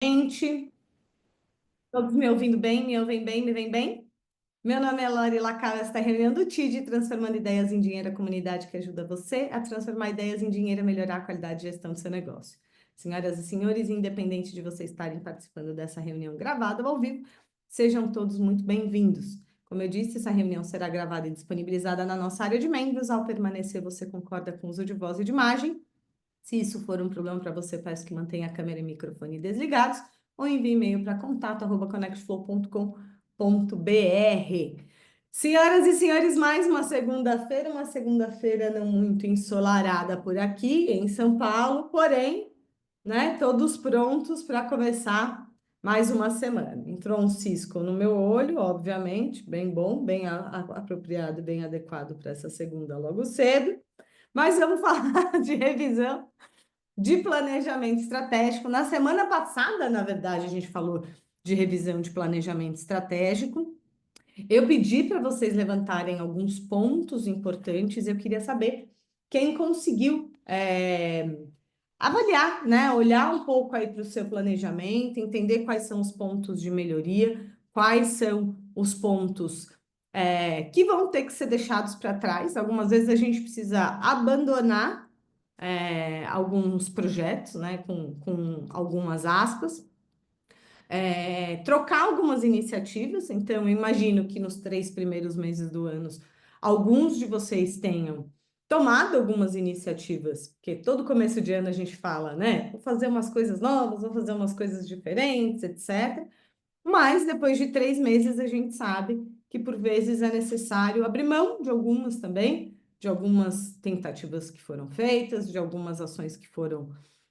Gente, todos me ouvindo bem, me ouvem bem, me vem bem? Meu nome é Lori Lacal, esta é a reunião do TID, transformando ideias em dinheiro, a comunidade que ajuda você a transformar ideias em dinheiro e melhorar a qualidade de gestão do seu negócio. Senhoras e senhores, independente de vocês estarem participando dessa reunião gravada ou ao vivo, sejam todos muito bem-vindos. Como eu disse, essa reunião será gravada e disponibilizada na nossa área de membros. Ao permanecer, você concorda com o uso de voz e de imagem. Se isso for um problema para você, peço que mantenha a câmera e microfone desligados ou envie e-mail para contato@connectflow.com.br. Senhoras e senhores, mais uma segunda-feira não muito ensolarada por aqui em São Paulo, porém, né, todos prontos para começar mais uma semana. Entrou um cisco no meu olho, obviamente, bem bom, bem apropriado, bem adequado para essa segunda logo cedo. Mas vamos falar de revisão de planejamento estratégico. Na semana passada, na verdade, a gente falou de revisão de planejamento estratégico. Eu pedi para vocês levantarem alguns pontos importantes. Eu queria saber quem conseguiu avaliar, né? Olhar um pouco aí para o seu planejamento, entender quais são os pontos de melhoria, quais são os pontos que vão ter que ser deixados para trás. Algumas vezes a gente precisa abandonar alguns projetos, né, com algumas aspas, trocar algumas iniciativas. Então, eu imagino que nos 3 primeiros meses do ano, alguns de vocês tenham tomado algumas iniciativas, porque todo começo de ano a gente fala, né, vou fazer umas coisas novas, vou fazer umas coisas diferentes, etc. Mas depois de 3 meses a gente sabe que por vezes é necessário abrir mão de algumas também, de algumas tentativas que foram feitas, de algumas ações que foram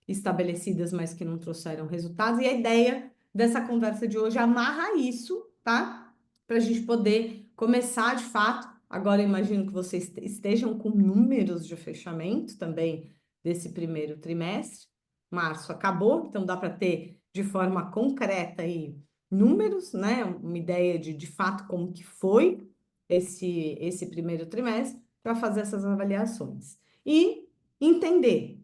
estabelecidas, mas que não trouxeram resultados. E a ideia dessa conversa de hoje é amarrar isso, tá? Para a gente poder começar de fato. Agora eu imagino que vocês estejam com números de fechamento também desse primeiro trimestre. Março acabou, então dá para ter de forma concreta aí números, né? Uma ideia de fato como que foi esse primeiro trimestre para fazer essas avaliações. E entender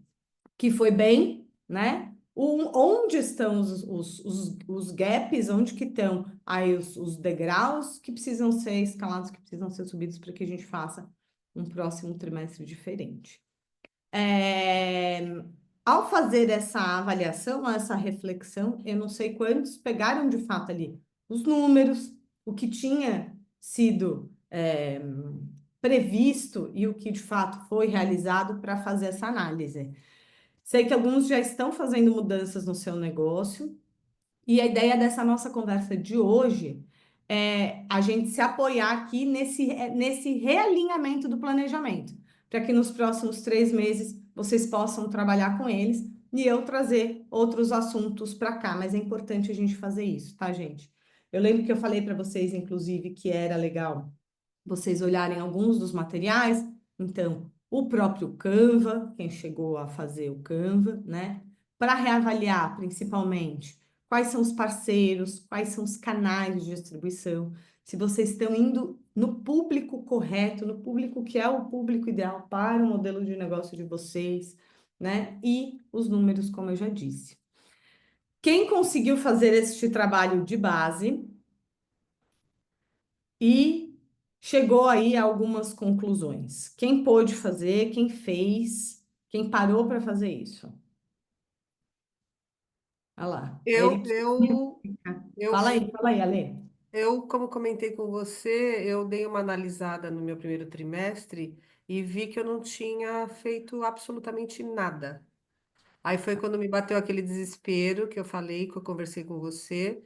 que foi bem, né? Onde estão os gaps, onde que estão aí os degraus que precisam ser escalados, que precisam ser subidos para que a gente faça um próximo trimestre diferente. Ao fazer essa avaliação, essa reflexão, eu não sei quantos pegaram de fato ali os números, o que tinha sido previsto e o que de fato foi realizado para fazer essa análise. Sei que alguns já estão fazendo mudanças no seu negócio, e a ideia dessa nossa conversa de hoje é a gente se apoiar aqui nesse realinhamento do planejamento, para que nos próximos 3 meses vocês possam trabalhar com eles e eu trazer outros assuntos para cá. Mas é importante a gente fazer isso, tá, gente? Eu lembro que eu falei para vocês, inclusive, que era legal vocês olharem alguns dos materiais. Então, o próprio Canva, quem chegou a fazer o Canva, né? Para reavaliar, principalmente, quais são os parceiros, quais são os canais de distribuição, se vocês estão indo no público correto, no público que é o público ideal para o modelo de negócio de vocês, né? E os números, como eu já disse. Quem conseguiu fazer este trabalho de base e chegou aí a algumas conclusões? Quem pôde fazer, quem fez, quem parou para fazer isso? Olha lá, Eu, Eric. eu, eu, Fala aí, Ale. como comentei com você, eu dei uma analisada no meu primeiro trimestre e vi que eu não tinha feito absolutamente nada. Aí foi quando me bateu aquele desespero que eu falei, que eu conversei com você,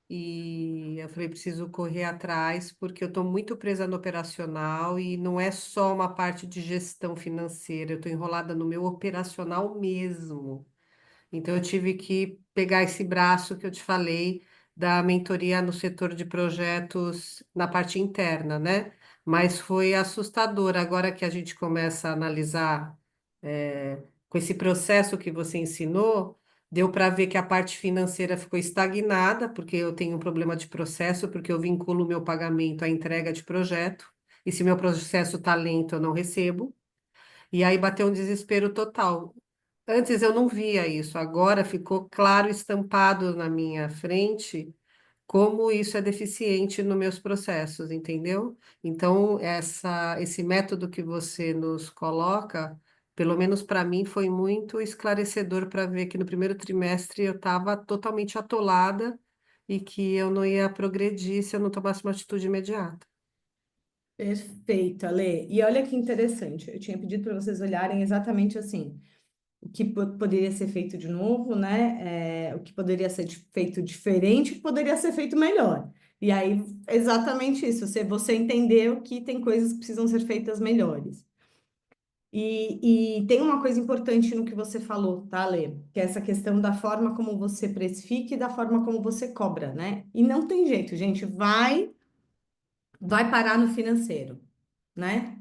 e eu falei, preciso correr atrás, porque eu estou muito presa no operacional e não é só uma parte de gestão financeira, eu estou enrolada no meu operacional mesmo. Então, eu tive que pegar esse braço que eu te falei da mentoria no setor de projetos na parte interna, né? Mas foi assustador. Agora que a gente começa a analisar, com esse processo que você ensinou, deu para ver que a parte financeira ficou estagnada, porque eu tenho um problema de processo, porque eu vinculo o meu pagamento à entrega de projeto, e se meu processo está lento, eu não recebo. E aí bateu um desespero total. Antes eu não via isso, agora ficou claro, estampado na minha frente, como isso é deficiente nos meus processos, entendeu? Então, esse método que você nos coloca, pelo menos para mim, foi muito esclarecedor para ver que no primeiro trimestre eu estava totalmente atolada e que eu não ia progredir se eu não tomasse uma atitude imediata. Perfeito, Ale. E olha que interessante, eu tinha pedido para vocês olharem exatamente assim, o que poderia ser feito de novo, né? O que poderia ser feito diferente, o que poderia ser feito melhor. E aí, exatamente isso, você entendeu que tem coisas que precisam ser feitas melhores. E tem uma coisa importante no que você falou, tá, Lê? Que é essa questão da forma como você precifica e da forma como você cobra, né? E não tem jeito, gente, vai parar no financeiro, né?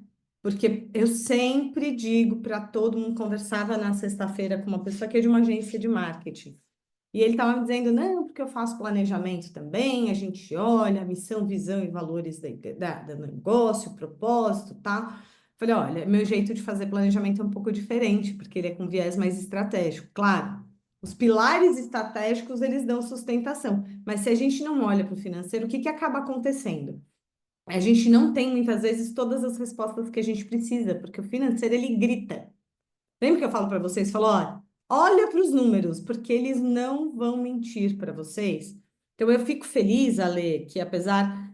Porque eu sempre digo para todo mundo, conversava na sexta-feira com uma pessoa que é de uma agência de marketing. E ele estava me dizendo, não, porque eu faço planejamento também, a gente olha a missão, visão e valores do negócio, propósito, tá? Falei, olha, meu jeito de fazer planejamento é um pouco diferente, porque ele é com viés mais estratégico. Claro, os pilares estratégicos, eles dão sustentação, mas se a gente não olha para o financeiro, o que que acaba acontecendo? A gente não tem, muitas vezes, todas as respostas que a gente precisa, porque o financeiro, ele grita. Lembra que eu falo para vocês? Falo, olha para os números, porque eles não vão mentir para vocês. Então, eu fico feliz, Ale, que apesar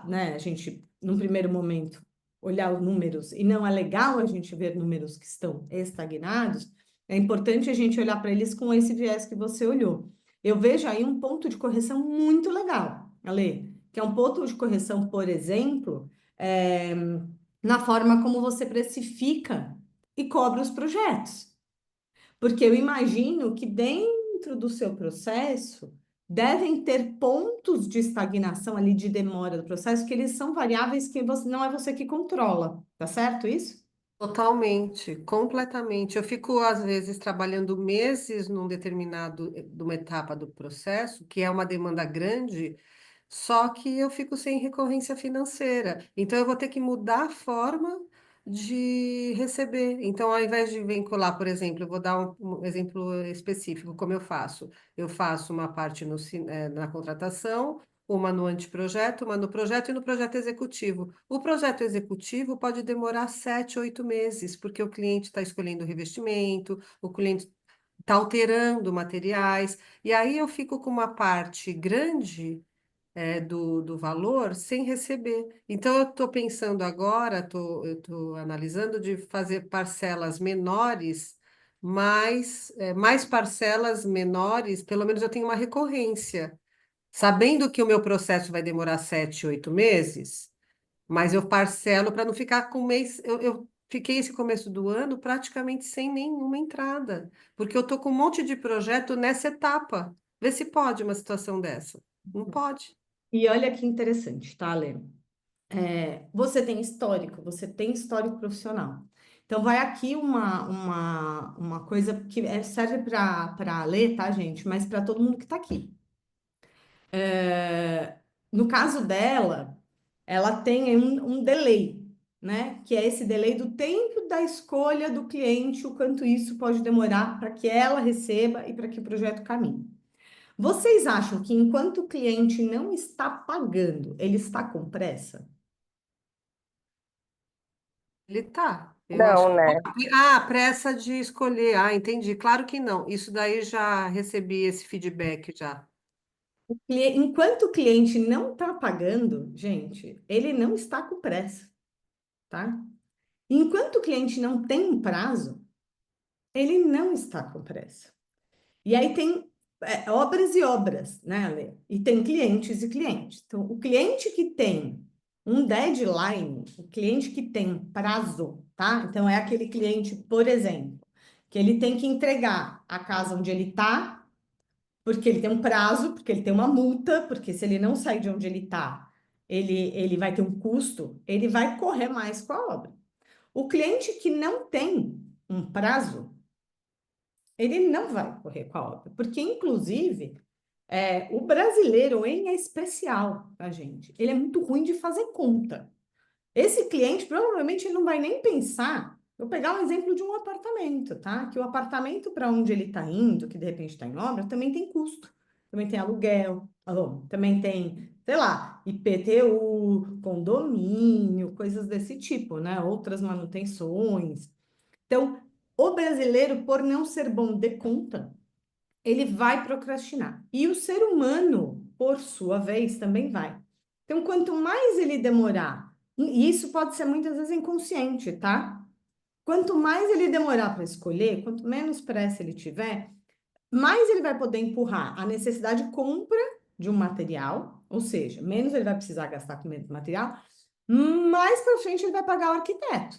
né, a gente, num primeiro momento, olhar os números, e não é legal a gente ver números que estão estagnados, é importante a gente olhar para eles com esse viés que você olhou. Eu vejo aí um ponto de correção muito legal, Ale, que é um ponto de correção, por exemplo, na forma como você precifica e cobra os projetos. Porque eu imagino que dentro do seu processo devem ter pontos de estagnação ali, de demora do processo, que eles são variáveis que não é você que controla, tá certo isso? Totalmente, completamente. Eu fico, às vezes, trabalhando meses num determinado, numa etapa do processo, que é uma demanda grande, só que eu fico sem recorrência financeira. Então, eu vou ter que mudar a forma de receber. Então, ao invés de vincular, por exemplo, eu vou dar um exemplo específico, como eu faço. Eu faço uma parte na contratação, uma no anteprojeto, uma no projeto e no projeto executivo. O projeto executivo pode demorar 7, 8 meses, porque o cliente está escolhendo o revestimento, o cliente está alterando materiais, e aí eu fico com uma parte grande do valor sem receber. Então, eu estou pensando agora, eu estou analisando de fazer parcelas menores, mais parcelas menores, pelo menos eu tenho uma recorrência. Sabendo que o meu processo vai demorar 7, 8 meses, mas eu parcelo para não ficar com mês. Eu fiquei esse começo do ano praticamente sem nenhuma entrada, porque eu estou com um monte de projeto nessa etapa. Vê se pode uma situação dessa. Não pode. E olha que interessante, tá, Lê? Você tem histórico profissional. Então, vai aqui uma coisa que serve para ler, tá, gente? Mas para todo mundo que está aqui. No caso dela, ela tem um delay, né? Que é esse delay do tempo da escolha do cliente, o quanto isso pode demorar para que ela receba e para que o projeto caminhe. Vocês acham que enquanto o cliente não está pagando, ele está com pressa? Ele tá. Eu acho Não, que. né? Pressa de escolher. Ah, entendi. Claro que não. Isso daí já recebi esse feedback já. Enquanto o cliente não está pagando, gente, ele não está com pressa, tá? Enquanto o cliente não tem um prazo, ele não está com pressa. E aí tem obras e obras, né, Ale? E tem clientes e clientes. Então, o cliente que tem um deadline, o cliente que tem um prazo, tá? Então, é aquele cliente, por exemplo, que ele tem que entregar a casa onde ele está, porque ele tem um prazo, porque ele tem uma multa, porque se ele não sair de onde ele está, ele vai ter um custo, ele vai correr mais com a obra. O cliente que não tem um prazo, ele não vai correr com a obra, porque, inclusive, o brasileiro, ele é especial, tá, gente? Ele é muito ruim de fazer conta. Esse cliente, provavelmente, ele não vai nem pensar Vou pegar um exemplo de um apartamento, tá? Que o apartamento para onde ele está indo, que de repente está em obra, também tem custo. Também tem aluguel, também tem, sei lá, IPTU, condomínio, coisas desse tipo, né? Outras manutenções. Então, o brasileiro, por não ser bom de conta, ele vai procrastinar. E o ser humano, por sua vez, também vai. Então, quanto mais ele demorar, e isso pode ser muitas vezes inconsciente, tá? Quanto mais ele demorar para escolher, quanto menos pressa ele tiver, mais ele vai poder empurrar a necessidade de compra de um material, ou seja, menos ele vai precisar gastar com menos material, mais para frente ele vai pagar o arquiteto.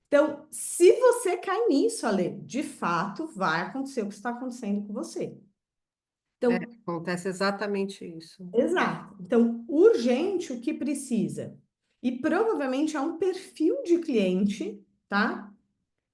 Então, se você cai nisso, Ale, de fato vai acontecer o que está acontecendo com você. É, Então, acontece exatamente isso. exato. Então, urgente o que precisa. E provavelmente é um perfil de cliente, tá?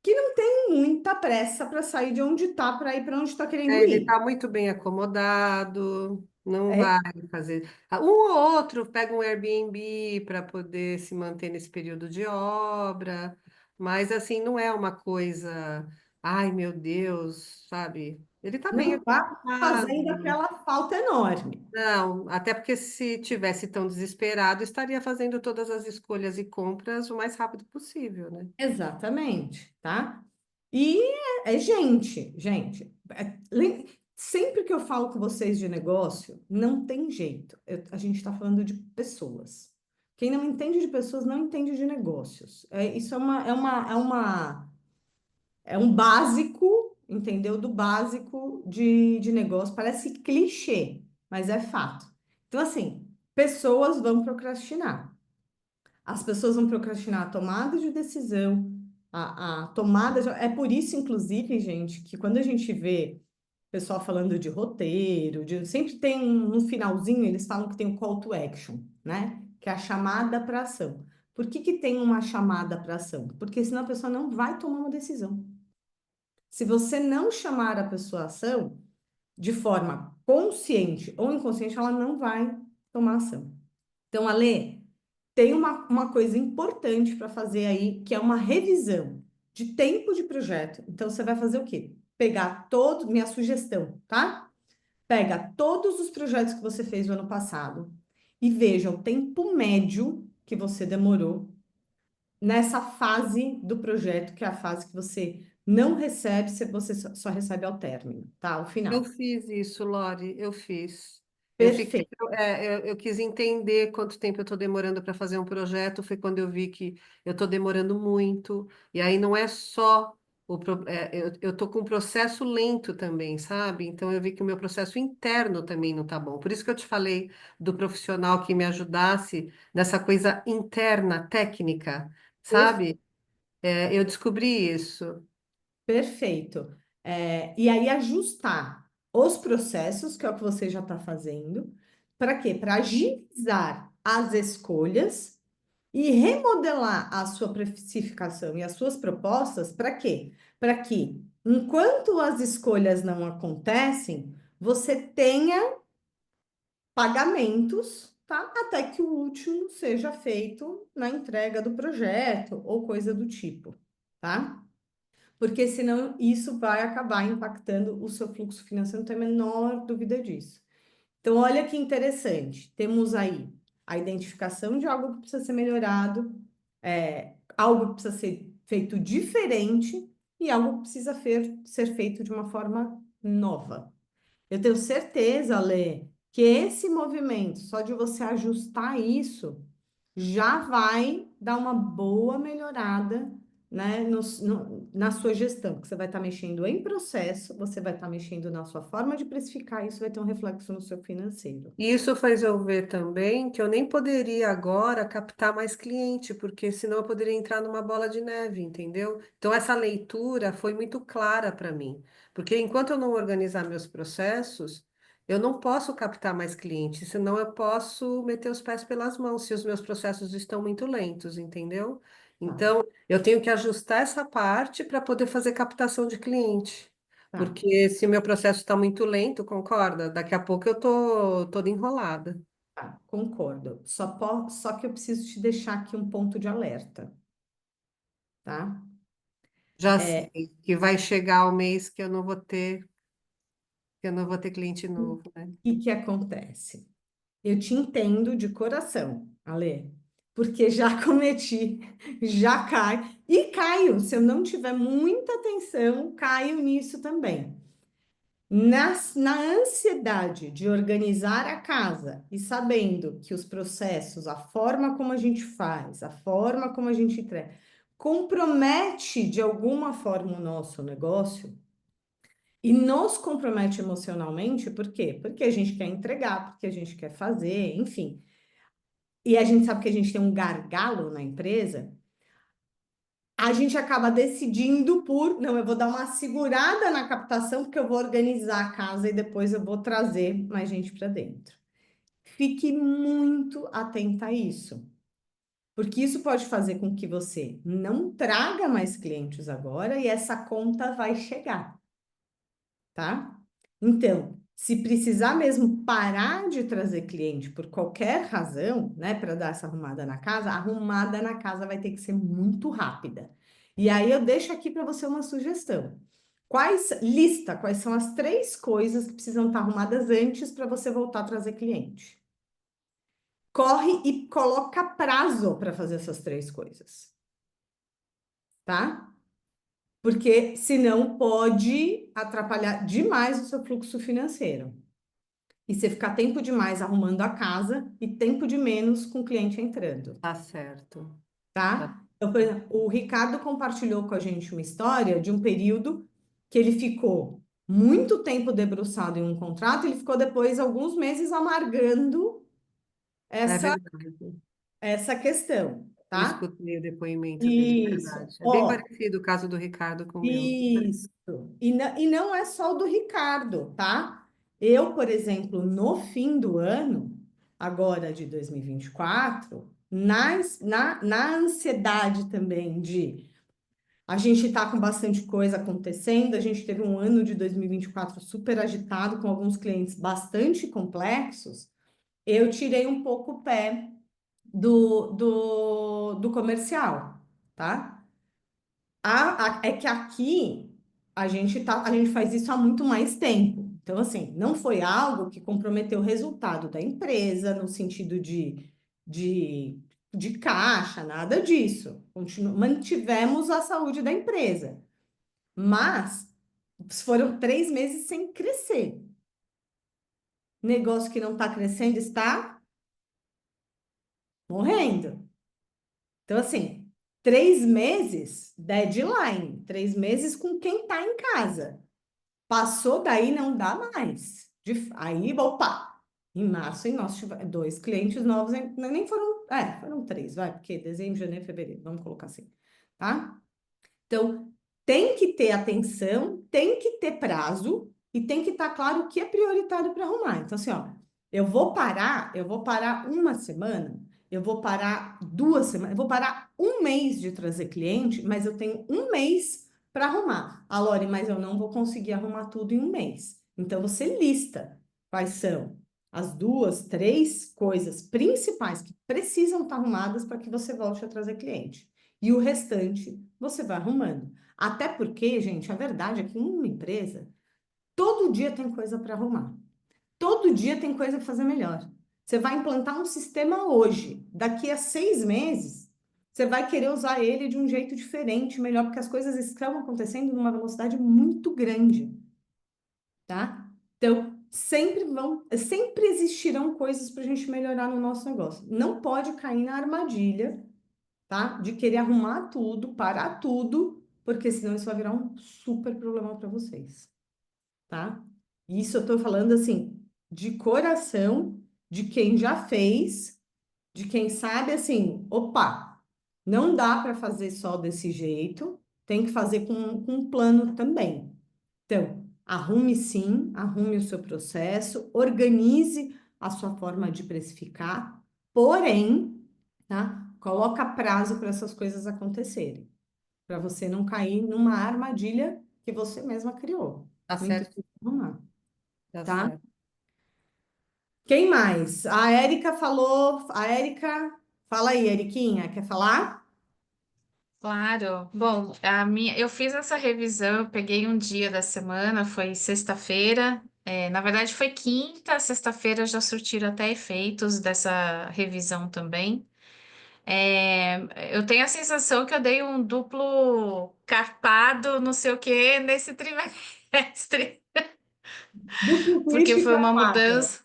Que não tem muita pressa para sair de onde está para ir para onde está querendo É, ele ir. está muito bem acomodado, não É, vai fazer. Um ou outro pega um Airbnb para poder se manter nesse período de obra, mas assim, não é uma coisa, ai meu Deus, sabe? Ele está bem não está fazendo acomodado. aquela falta enorme. Não, até porque se tivesse tão desesperado, estaria fazendo todas as escolhas e compras o mais rápido possível, né? Exatamente, tá? E é gente. Sempre que eu falo com vocês de negócio, não tem jeito. A gente está falando de pessoas. Quem não entende de pessoas não entende de negócios. Isso é um básico, entendeu? Do básico de negócio. Parece clichê, mas é fato. Então, assim, pessoas vão procrastinar. As pessoas vão procrastinar a tomada de decisão, a tomada de... É por isso, inclusive, gente, que quando a gente vê pessoal falando de roteiro, sempre tem no finalzinho, eles falam que tem um call to action, né? Que é a chamada para ação. Por que que tem uma chamada para ação? Porque senão a pessoa não vai tomar uma decisão. Se você não chamar a pessoa à ação de forma consciente ou inconsciente, ela não vai tomar ação. Então, Ale, tem uma coisa importante para fazer aí, que é uma revisão de tempo de projeto. Então, você vai fazer o quê? Pegar todo, minha sugestão, tá? Pega todos os projetos que você fez no ano passado e veja o tempo médio que você demorou nessa fase do projeto, que é a fase que você não recebe, se você só recebe ao término, tá? Ao Eu final. fiz isso, Lore, eu fiz. Eu fiquei, Perfeito. eu quis entender quanto tempo eu estou demorando para fazer um projeto. Foi quando eu vi que eu estou demorando muito. E aí não é só eu estou com um processo lento também, sabe? Então eu vi que o meu processo interno também não está bom. Por isso que eu te falei do profissional que me ajudasse nessa coisa interna, técnica, sabe? Eu descobri isso. Perfeito. E aí ajustar os processos, que é o que você já está fazendo, para quê? Para agilizar as escolhas e remodelar a sua precificação e as suas propostas, para quê? Para que, enquanto as escolhas não acontecem, você tenha pagamentos, tá? Até que o último seja feito na entrega do projeto ou coisa do tipo, tá? Porque senão isso vai acabar impactando o seu fluxo financeiro, não tem a menor dúvida disso. Então, olha que interessante, temos aí a identificação de algo que precisa ser melhorado, algo que precisa ser feito diferente e algo que precisa ser feito de uma forma nova. Eu tenho certeza, Lê, que esse movimento, só de você ajustar isso, já vai dar uma boa melhorada, né, na sua gestão, que você vai estar mexendo em processo, você vai estar mexendo na sua forma de precificar, isso vai ter um reflexo no seu financeiro. E isso faz eu ver também que eu nem poderia agora captar mais cliente, porque senão eu poderia entrar numa bola de neve, entendeu? Então essa leitura foi muito clara para mim, porque enquanto eu não organizar meus processos, eu não posso captar mais cliente, senão eu posso meter os pés pelas mãos se os meus processos estão muito lentos, entendeu? Tá, Então eu tenho que ajustar essa parte para poder fazer captação de cliente. tá, Porque se o meu processo está muito lento, concorda? Daqui a pouco eu tô toda enrolada. tá, concordo. Só que eu preciso te deixar aqui um ponto de alerta, tá? Já sei que vai chegar o mês que eu não vou ter cliente O novo, né? que acontece? Eu te entendo de coração, Ale, porque já cometi, já e caio, se eu não tiver muita atenção, caio nisso também. Na ansiedade de organizar a casa e sabendo que os processos, a forma como a gente faz, a forma como a gente entrega, compromete de alguma forma o nosso negócio e nos compromete emocionalmente, por quê? Porque a gente quer entregar, porque a gente quer fazer, enfim. E a gente sabe que a gente tem um gargalo na empresa, a gente acaba decidindo por, não, eu vou dar uma segurada na captação, porque eu vou organizar a casa e depois eu vou trazer mais gente para dentro. Fique muito atenta a isso, porque isso pode fazer com que você não traga mais clientes agora e essa conta vai chegar, tá? Então, se precisar mesmo parar de trazer cliente por qualquer razão, né, para dar essa arrumada na casa, a arrumada na casa vai ter que ser muito rápida. E aí eu deixo aqui para você uma sugestão. Quais são as três coisas que precisam estar arrumadas antes para você voltar a trazer cliente? Corre e coloca prazo para fazer essas três coisas, tá? Porque senão pode atrapalhar demais o seu fluxo financeiro. E você ficar tempo demais arrumando a casa e tempo de menos com o cliente entrando, Tá certo. Tá. tá? Então, por exemplo, o Ricardo compartilhou com a gente uma história de um período que ele ficou muito tempo debruçado em um contrato, ele ficou depois alguns meses amargando É essa, verdade. essa questão, Eu tá? escutei o depoimento dele, é Isso. verdade. É bem Ó, parecido o caso do Ricardo com o meu. isso. E não é só o do Ricardo, tá? Eu, por exemplo, no fim do ano, agora de 2024, na ansiedade também de a gente tá com bastante coisa acontecendo, a gente teve um ano de 2024 super agitado, com alguns clientes bastante complexos, eu tirei um pouco o pé do comercial, tá? É que aqui a gente faz isso há muito mais tempo. Então, assim, não foi algo que comprometeu o resultado da empresa no sentido de, de caixa, nada disso. Mantivemos a saúde da empresa. Mas foram 3 meses sem crescer. Negócio que não está crescendo está morrendo. Então, assim, 3 meses, deadline, 3 meses com quem está em casa. Passou daí, não dá mais. Aí, opa, em março, nós tivemos 2 clientes novos, nem foram, foram 3, vai, porque dezembro, janeiro, fevereiro, vamos colocar assim, tá? Então, tem que ter atenção, tem que ter prazo e tem que estar claro o que é prioritário para arrumar. Então, assim, ó, eu vou parar uma semana, eu vou parar 2 semanas, eu vou parar um mês de trazer cliente, mas eu tenho um mês para arrumar. Ah, Lore, mas eu não vou conseguir arrumar tudo em um mês. Então, você lista quais são as 2, 3 coisas principais que precisam estar arrumadas para que você volte a trazer cliente. E o restante você vai arrumando. Até porque, gente, a verdade é que uma empresa, todo dia tem coisa para arrumar. Todo dia tem coisa para fazer melhor. Você vai implantar um sistema hoje, daqui a 6 meses, você vai querer usar ele de um jeito diferente, melhor, porque as coisas estão acontecendo numa velocidade muito grande, tá? Então, sempre existirão coisas para a gente melhorar no nosso negócio. Não pode cair na armadilha, tá? De querer arrumar tudo, parar tudo, porque senão isso vai virar um super problema para vocês, tá? Isso eu tô falando assim, de coração, de quem já fez, de quem sabe assim, opa, não dá para fazer só desse jeito, tem que fazer com um plano também. Então, arrume sim, arrume o seu processo, organize a sua forma de precificar, porém, tá? Coloca prazo para essas coisas acontecerem, para você não cair numa armadilha que você mesma criou. Tá No intuito certo, de arrumar, tá tá? certo. Quem mais? A Érica falou. A Érica, fala aí, Eriquinha, quer falar? Claro. Bom, eu fiz essa revisão, eu peguei um dia da semana, foi sexta-feira. Na verdade, foi quinta, sexta-feira já surtiram até efeitos dessa revisão também. Eu tenho a sensação que eu dei um duplo carpado, não sei o quê, nesse trimestre, Duplo porque twist foi uma carpado. mudança.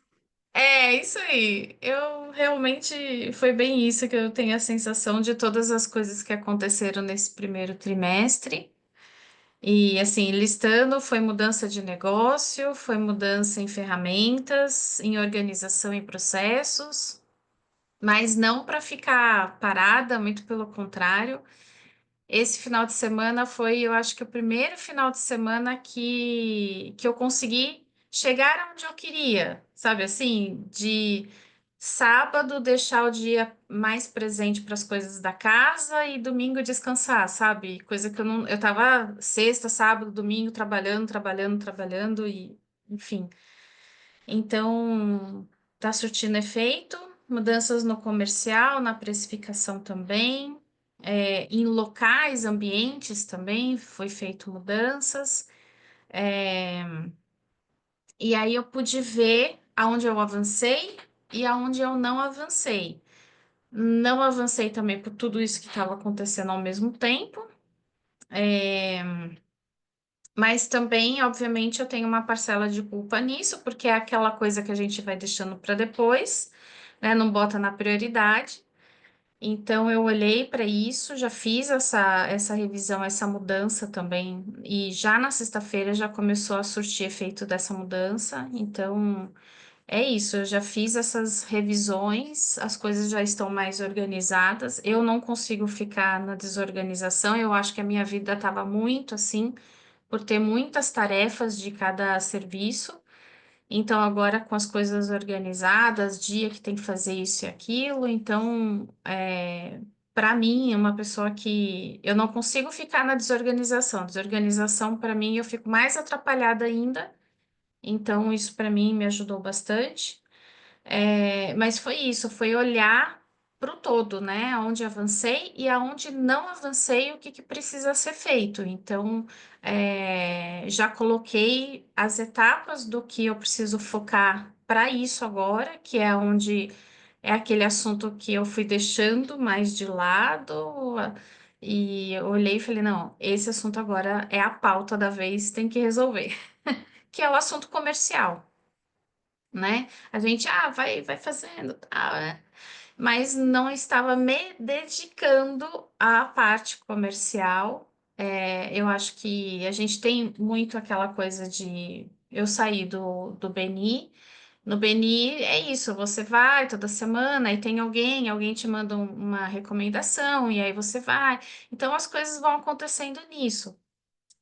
É, isso aí. Eu realmente foi bem isso que eu tenho a sensação de todas as coisas que aconteceram nesse primeiro trimestre. E assim, listando, foi mudança de negócio, foi mudança em ferramentas, em organização e processos, mas não para ficar parada, muito pelo contrário. Esse final de semana foi, eu acho que o primeiro final de semana que eu consegui chegar onde eu queria, sabe? Assim, de sábado deixar o dia mais presente para as coisas da casa e domingo descansar, sabe? Coisa que eu não, eu tava sexta, sábado, domingo trabalhando, trabalhando, trabalhando e, enfim. Então, tá surtindo efeito, mudanças no comercial, na precificação também, em locais, ambientes também foi feito mudanças. É, e aí eu pude ver aonde eu avancei e aonde eu não avancei. Não avancei também por tudo isso que estava acontecendo ao mesmo tempo, mas também, obviamente, eu tenho uma parcela de culpa nisso, porque é aquela coisa que a gente vai deixando para depois, né? Não bota na prioridade. Então, eu olhei para isso, já fiz essa revisão, essa mudança também, e já na sexta-feira já começou a surtir efeito dessa mudança. Então, é isso, eu já fiz essas revisões, as coisas já estão mais organizadas. Eu não consigo ficar na desorganização, eu acho que a minha vida estava muito assim, por ter muitas tarefas de cada serviço. Então, agora com as coisas organizadas, dia que tem que fazer isso e aquilo, então, para mim, é uma pessoa que eu não consigo ficar na desorganização. Desorganização, para mim, eu fico mais atrapalhada ainda. Então, isso para mim me ajudou bastante. Mas foi isso, foi olhar para o todo, né? Aonde avancei e aonde não avancei, o que que precisa ser feito. Então, já coloquei as etapas do que eu preciso focar para isso agora, que é onde é aquele assunto que eu fui deixando mais de lado. E eu olhei e falei, não, esse assunto agora é a pauta da vez, tem que resolver, que é o assunto comercial, né? A gente, vai fazendo, tal, né? Mas não estava me dedicando à parte comercial. Eu acho que a gente tem muito aquela coisa de eu sair do Beni. No Beni é isso, você vai toda semana e tem alguém te manda uma recomendação e aí você vai. Então as coisas vão acontecendo nisso.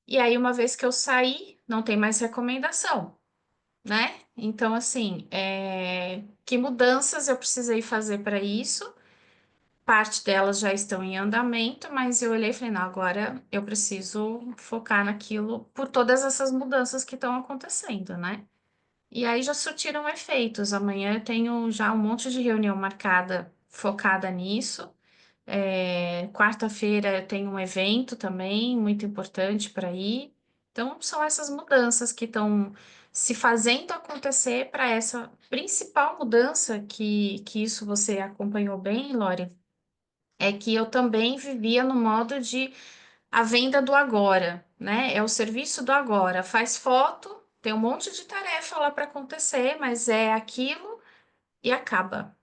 E aí, uma vez que eu saí, não tem mais recomendação, né? Então, assim, que mudanças eu precisei fazer para isso? Parte delas já estão em andamento, mas eu olhei e falei, não, agora eu preciso focar naquilo por todas essas mudanças que estão acontecendo, né? E aí já surtiram efeitos. Amanhã eu tenho já um monte de reunião marcada focada nisso. Quarta-feira eu tenho um evento também muito importante para ir. Então, são essas mudanças que estão se fazendo acontecer para essa principal mudança que isso você acompanhou bem, Lore, é que eu também vivia no modo de a venda do agora, né? É o serviço do agora. Faz foto, tem um monte de tarefa lá para acontecer, mas é aquilo e acaba.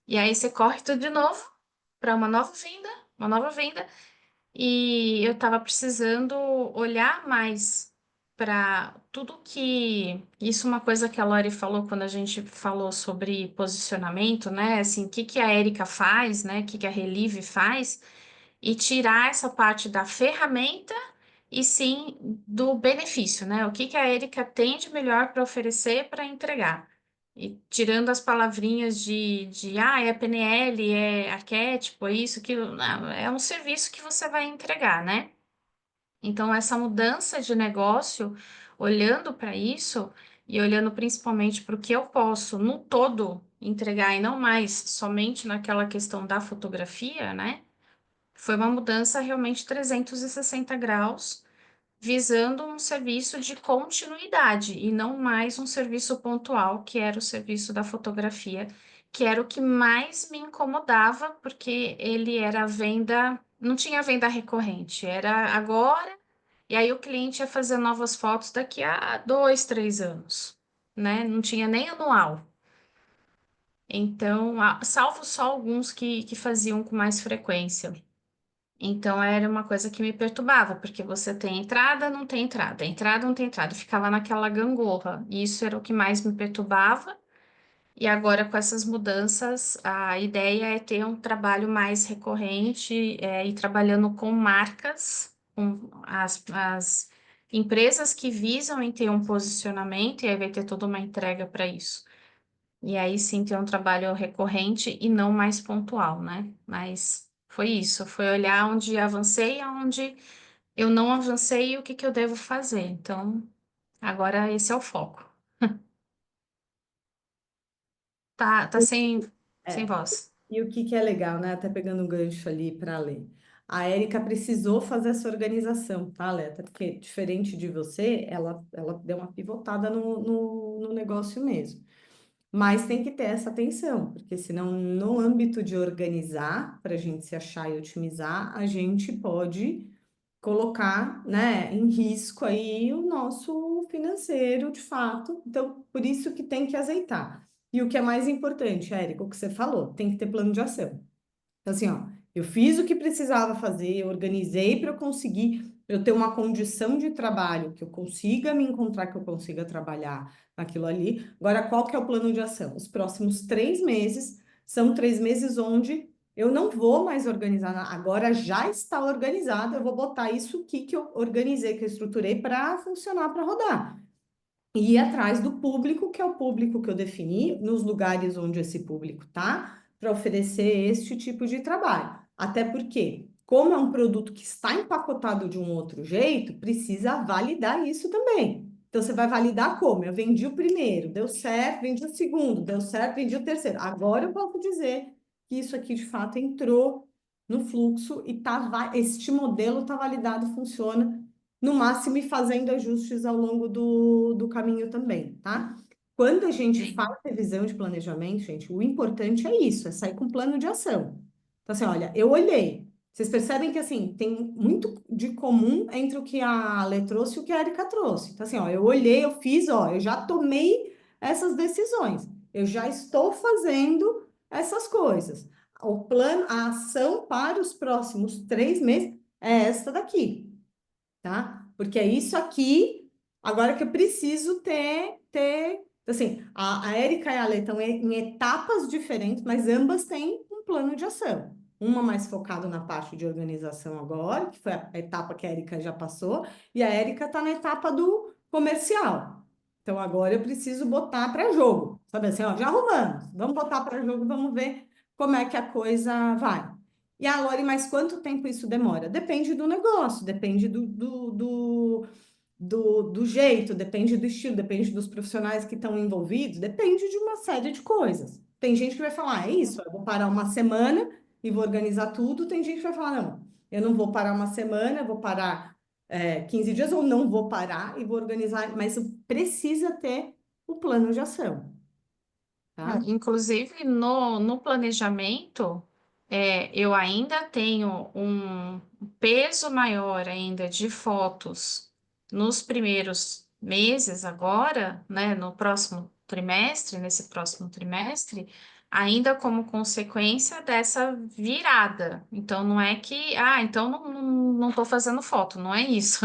E aí você corre tudo de novo para uma nova venda. E eu estava precisando olhar mais para tudo que. Isso é uma coisa que a Lori falou quando a gente falou sobre posicionamento, né? Assim, o que que a Erika faz, né? O que que a Relive faz, e tirar essa parte da ferramenta e sim do benefício, né? O que que a Erika tem de melhor para oferecer para entregar. E tirando as palavrinhas é PNL, é arquétipo, é isso, aquilo, não, é um serviço que você vai entregar, né? Então, essa mudança de negócio, olhando para isso e olhando principalmente para o que eu posso no todo entregar e não mais somente naquela questão da fotografia, né? Foi uma mudança realmente 360 graus, visando um serviço de continuidade e não mais um serviço pontual, que era o serviço da fotografia, que era o que mais me incomodava, porque ele era venda, não tinha venda recorrente, era agora, e aí o cliente ia fazer novas fotos daqui a 2, 3 anos, né? Não tinha nem anual. Então, salvo só alguns que faziam com mais frequência. Então era uma coisa que me perturbava, porque você tem entrada, não tem entrada, entrada, não tem entrada, eu ficava naquela gangorra, e isso era o que mais me perturbava. E agora, com essas mudanças, a ideia é ter um trabalho mais recorrente, e trabalhando com marcas, com as empresas que visam em ter um posicionamento, e aí vai ter toda uma entrega para isso. E aí sim ter um trabalho recorrente e não mais pontual, né? Mas foi isso, foi olhar onde avancei, aonde eu não avancei e o que que eu devo fazer. Então, agora esse é o foco. Tá sem É, voz. e o que que é legal, né? Até pegando um gancho ali para ler. A Érica precisou fazer essa organização, tá, Lé? Até porque, diferente de você, ela deu uma pivotada no negócio mesmo. Mas tem que ter essa atenção, porque senão, no âmbito de organizar, para a gente se achar e otimizar, a gente pode colocar, né, em risco aí o nosso financeiro, de fato. Então, por isso que tem que azeitar. E o que é mais importante, Érico, o que você falou, tem que ter plano de ação. Então, assim, ó, eu fiz o que precisava fazer, eu organizei para eu conseguir, eu ter uma condição de trabalho, que eu consiga me encontrar, que eu consiga trabalhar naquilo ali. Agora, qual que é o plano de ação? Os próximos 3 meses são 3 meses onde eu não vou mais organizar, agora já está organizado, eu vou botar isso aqui que eu organizei, que eu estruturei para funcionar, para rodar. E ir atrás do público, que é o público que eu defini, nos lugares onde esse público tá, para oferecer este tipo de trabalho. Até porque, como é um produto que está empacotado de um outro jeito, precisa validar isso também. Então, você vai validar como? Eu vendi o primeiro, deu certo, vendi o segundo, deu certo, vendi o terceiro. Agora eu posso dizer que isso aqui de fato entrou no fluxo e este modelo está validado, funciona no máximo e fazendo ajustes ao longo do caminho também, tá? Quando a gente Sim. faz revisão de planejamento, gente, o importante é isso, é sair com plano de ação. Então, assim, olha, eu olhei. Vocês percebem que, assim, tem muito de comum entre o que a Ale trouxe e o que a Erika trouxe. Então, assim, ó, eu olhei, eu fiz, ó, eu já tomei essas decisões. Eu já estou fazendo essas coisas. O plano, a ação para os próximos 3 meses é esta daqui, tá? Porque é isso aqui, agora que eu preciso ter, assim, a Érica e a Lê estão em etapas diferentes, mas ambas têm um plano de ação. Uma mais focada na parte de organização agora, que foi a etapa que a Érica já passou, e a Érica está na etapa do comercial. Então agora eu preciso botar para jogo, sabe assim, ó, já arrumamos, vamos botar para jogo, vamos ver como é que a coisa vai. E a Lori, mas quanto tempo isso demora? Depende do negócio, depende do jeito, depende do estilo, depende dos profissionais que estão envolvidos, depende de uma série de coisas. Tem gente que vai falar, é isso, eu vou parar uma semana e vou organizar tudo. Tem gente que vai falar, não, eu não vou parar uma semana, eu vou parar 15 dias, ou não vou parar e vou organizar, mas precisa ter o plano de ação, tá? Inclusive, no planejamento, eu ainda tenho um peso maior ainda de fotos nos primeiros meses agora, né, nesse próximo trimestre, ainda como consequência dessa virada. Então, não é que, então não estou fazendo foto, não é isso.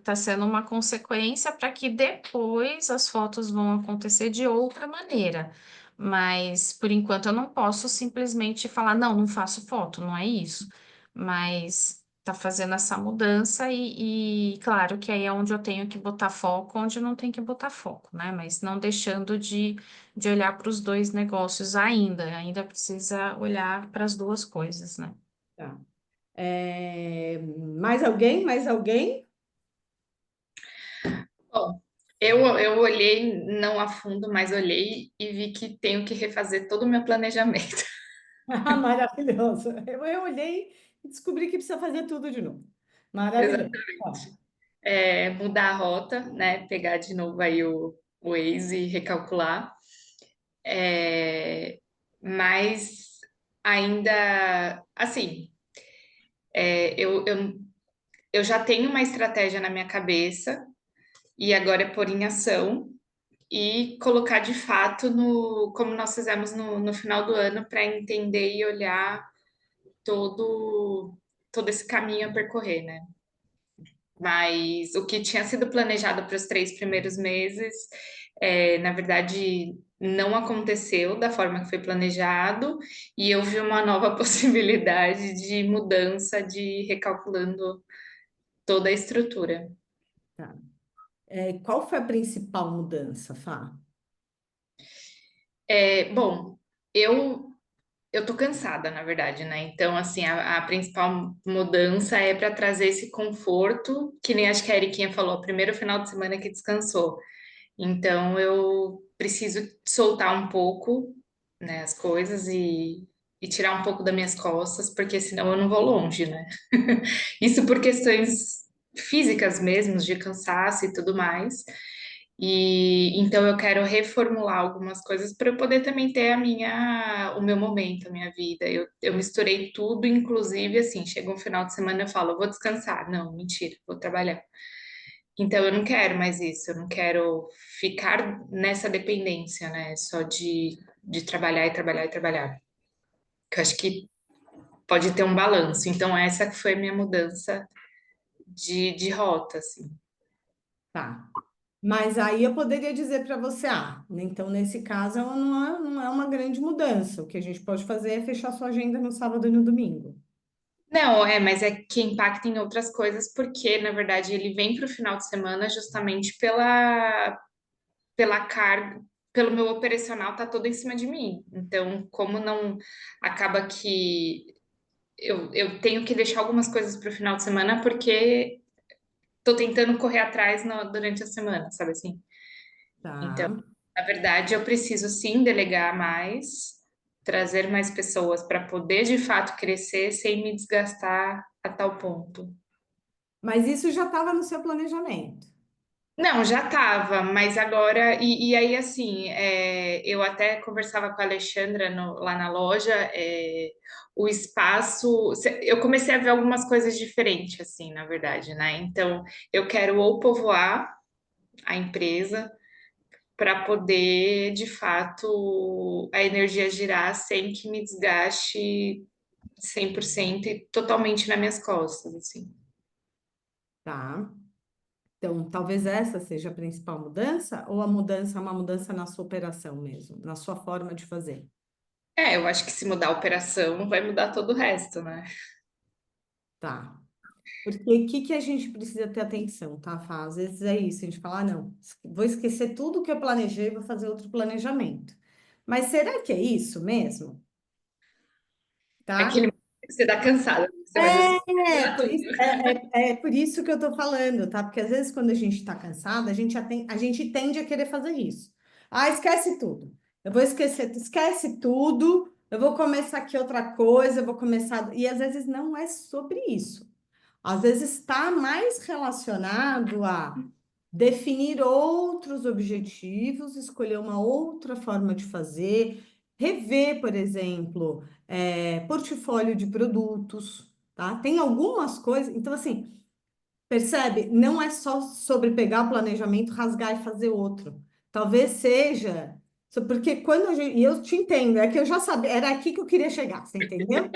Tá sendo uma consequência para que depois as fotos vão acontecer de outra maneira. Mas por enquanto eu não posso simplesmente falar, não faço foto, não é isso. Mas tá fazendo essa mudança e claro que aí é onde eu tenho que botar foco, onde eu não tenho que botar foco, né? Mas não deixando de olhar para os dois negócios ainda precisa olhar para as duas coisas, né? Tá. Mais alguém? Mais alguém? Bom, eu olhei, não a fundo, mas olhei e vi que tenho que refazer todo o meu planejamento. Ah, maravilhoso. Eu olhei e descobri que precisa fazer tudo de novo. Maravilhoso. Ó, Exatamente. Mudar a rota, né? Pegar de novo aí o Waze e recalcular. É, mas ainda, assim, é, eu, eu, eu já tenho uma estratégia na minha cabeça e agora é pôr em ação e colocar de fato no, como nós fizemos no final do ano, para entender e olhar todo esse caminho a percorrer, né? Mas o que tinha sido planejado para os 3 primeiros meses, na verdade, não aconteceu da forma que foi planejado, e eu vi uma nova possibilidade de mudança, de recalculando toda a estrutura. tá. Qual foi a principal mudança, Fá? Bom, eu eu tô cansada, na verdade, né? Então, assim, a principal mudança é para trazer esse conforto, que nem acho que a Eriquinha falou, primeiro final de semana que descansou. Então, eu preciso soltar um pouco, né, as coisas e tirar um pouco das minhas costas, porque senão eu não vou longe, né? Isso por questões físicas mesmo, de cansaço e tudo mais. E então eu quero reformular algumas coisas para eu poder também ter o meu momento, a minha vida. Eu misturei tudo, inclusive assim, chega um final de semana eu falo, eu vou descansar. Não, mentira, vou trabalhar. Então eu não quero mais isso, eu não quero ficar nessa dependência, né? Só de trabalhar e trabalhar e trabalhar. Que eu acho que pode ter um balanço. Então essa que foi a minha mudança de rota, assim. Tá. Mas aí eu poderia dizer para você, então nesse caso não é uma grande mudança. O que a gente pode fazer é fechar sua agenda no sábado e no domingo. Não, mas é que impacta em outras coisas, porque, na verdade, ele vem para o final de semana justamente pela carga, pelo meu operacional tá todo em cima de mim. Então, como não acaba que eu tenho que deixar algumas coisas para o final de semana, porque tô tentando correr atrás durante a semana, sabe assim? Então, Tá. na verdade, eu preciso sim delegar mais, trazer mais pessoas para poder de fato crescer sem me desgastar a tal ponto. Mas isso já estava no seu planejamento. Não, já estava, mas agora, e aí assim, eu até conversava com a Alexandra lá na loja, o espaço, eu comecei a ver algumas coisas diferentes, assim, na verdade, né? Então, eu quero ou povoar a empresa para poder, de fato, a energia girar sem que me desgaste 100% e totalmente nas minhas costas, assim. Tá. Então, talvez essa seja a principal mudança, ou a mudança é uma mudança na sua operação mesmo, na sua forma de fazer. Eu acho que se mudar a operação, vai mudar todo o resto, né? Tá. Porque o que a gente precisa ter atenção, tá, Fá? Às vezes é isso, a gente fala, não, vou esquecer tudo que eu planejei, vou fazer outro planejamento. Mas será que é isso mesmo? Aquele Tá? momento que você dá cansada, você vai É, mudar por tudo. isso, é por isso que eu tô falando, tá? Porque às vezes quando a gente tá cansada, a gente tende a querer fazer isso. Esquece tudo. Eu vou esquecer, esquece tudo, eu vou começar aqui outra coisa, eu vou começar. E às vezes não é sobre isso. Às vezes está mais relacionado a definir outros objetivos, escolher uma outra forma de fazer, rever, por exemplo, portfólio de produtos, tá? Tem algumas coisas, então assim, percebe? Não é só sobre pegar o planejamento, rasgar e fazer outro. Talvez seja, porque quando a gente, e eu te entendo, é que eu já sabia, era aqui que eu queria chegar, você entendeu?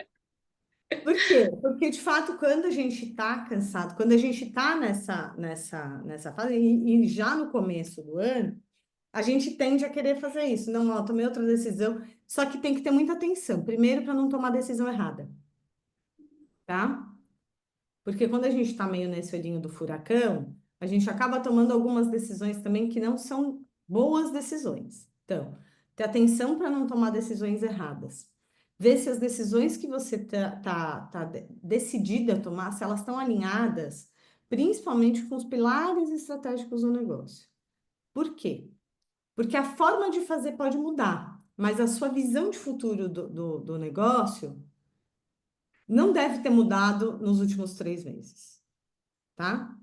Por quê? Porque, de fato, quando a gente está cansado, quando a gente está nessa fase, e já no começo do ano, a gente tende a querer fazer isso. Não, eu tomei outra decisão, só que tem que ter muita atenção. Primeiro, para não tomar a decisão errada, tá? Porque quando a gente está meio nesse olhinho do furacão, a gente acaba tomando algumas decisões também que não são boas decisões. Então, ter atenção para não tomar decisões erradas. Ver se as decisões que você decidida a tomar, se elas estão alinhadas, principalmente com os pilares estratégicos do negócio. Por quê? Porque a forma de fazer pode mudar, mas a sua visão de futuro do negócio não deve ter mudado nos últimos 3 meses, tá?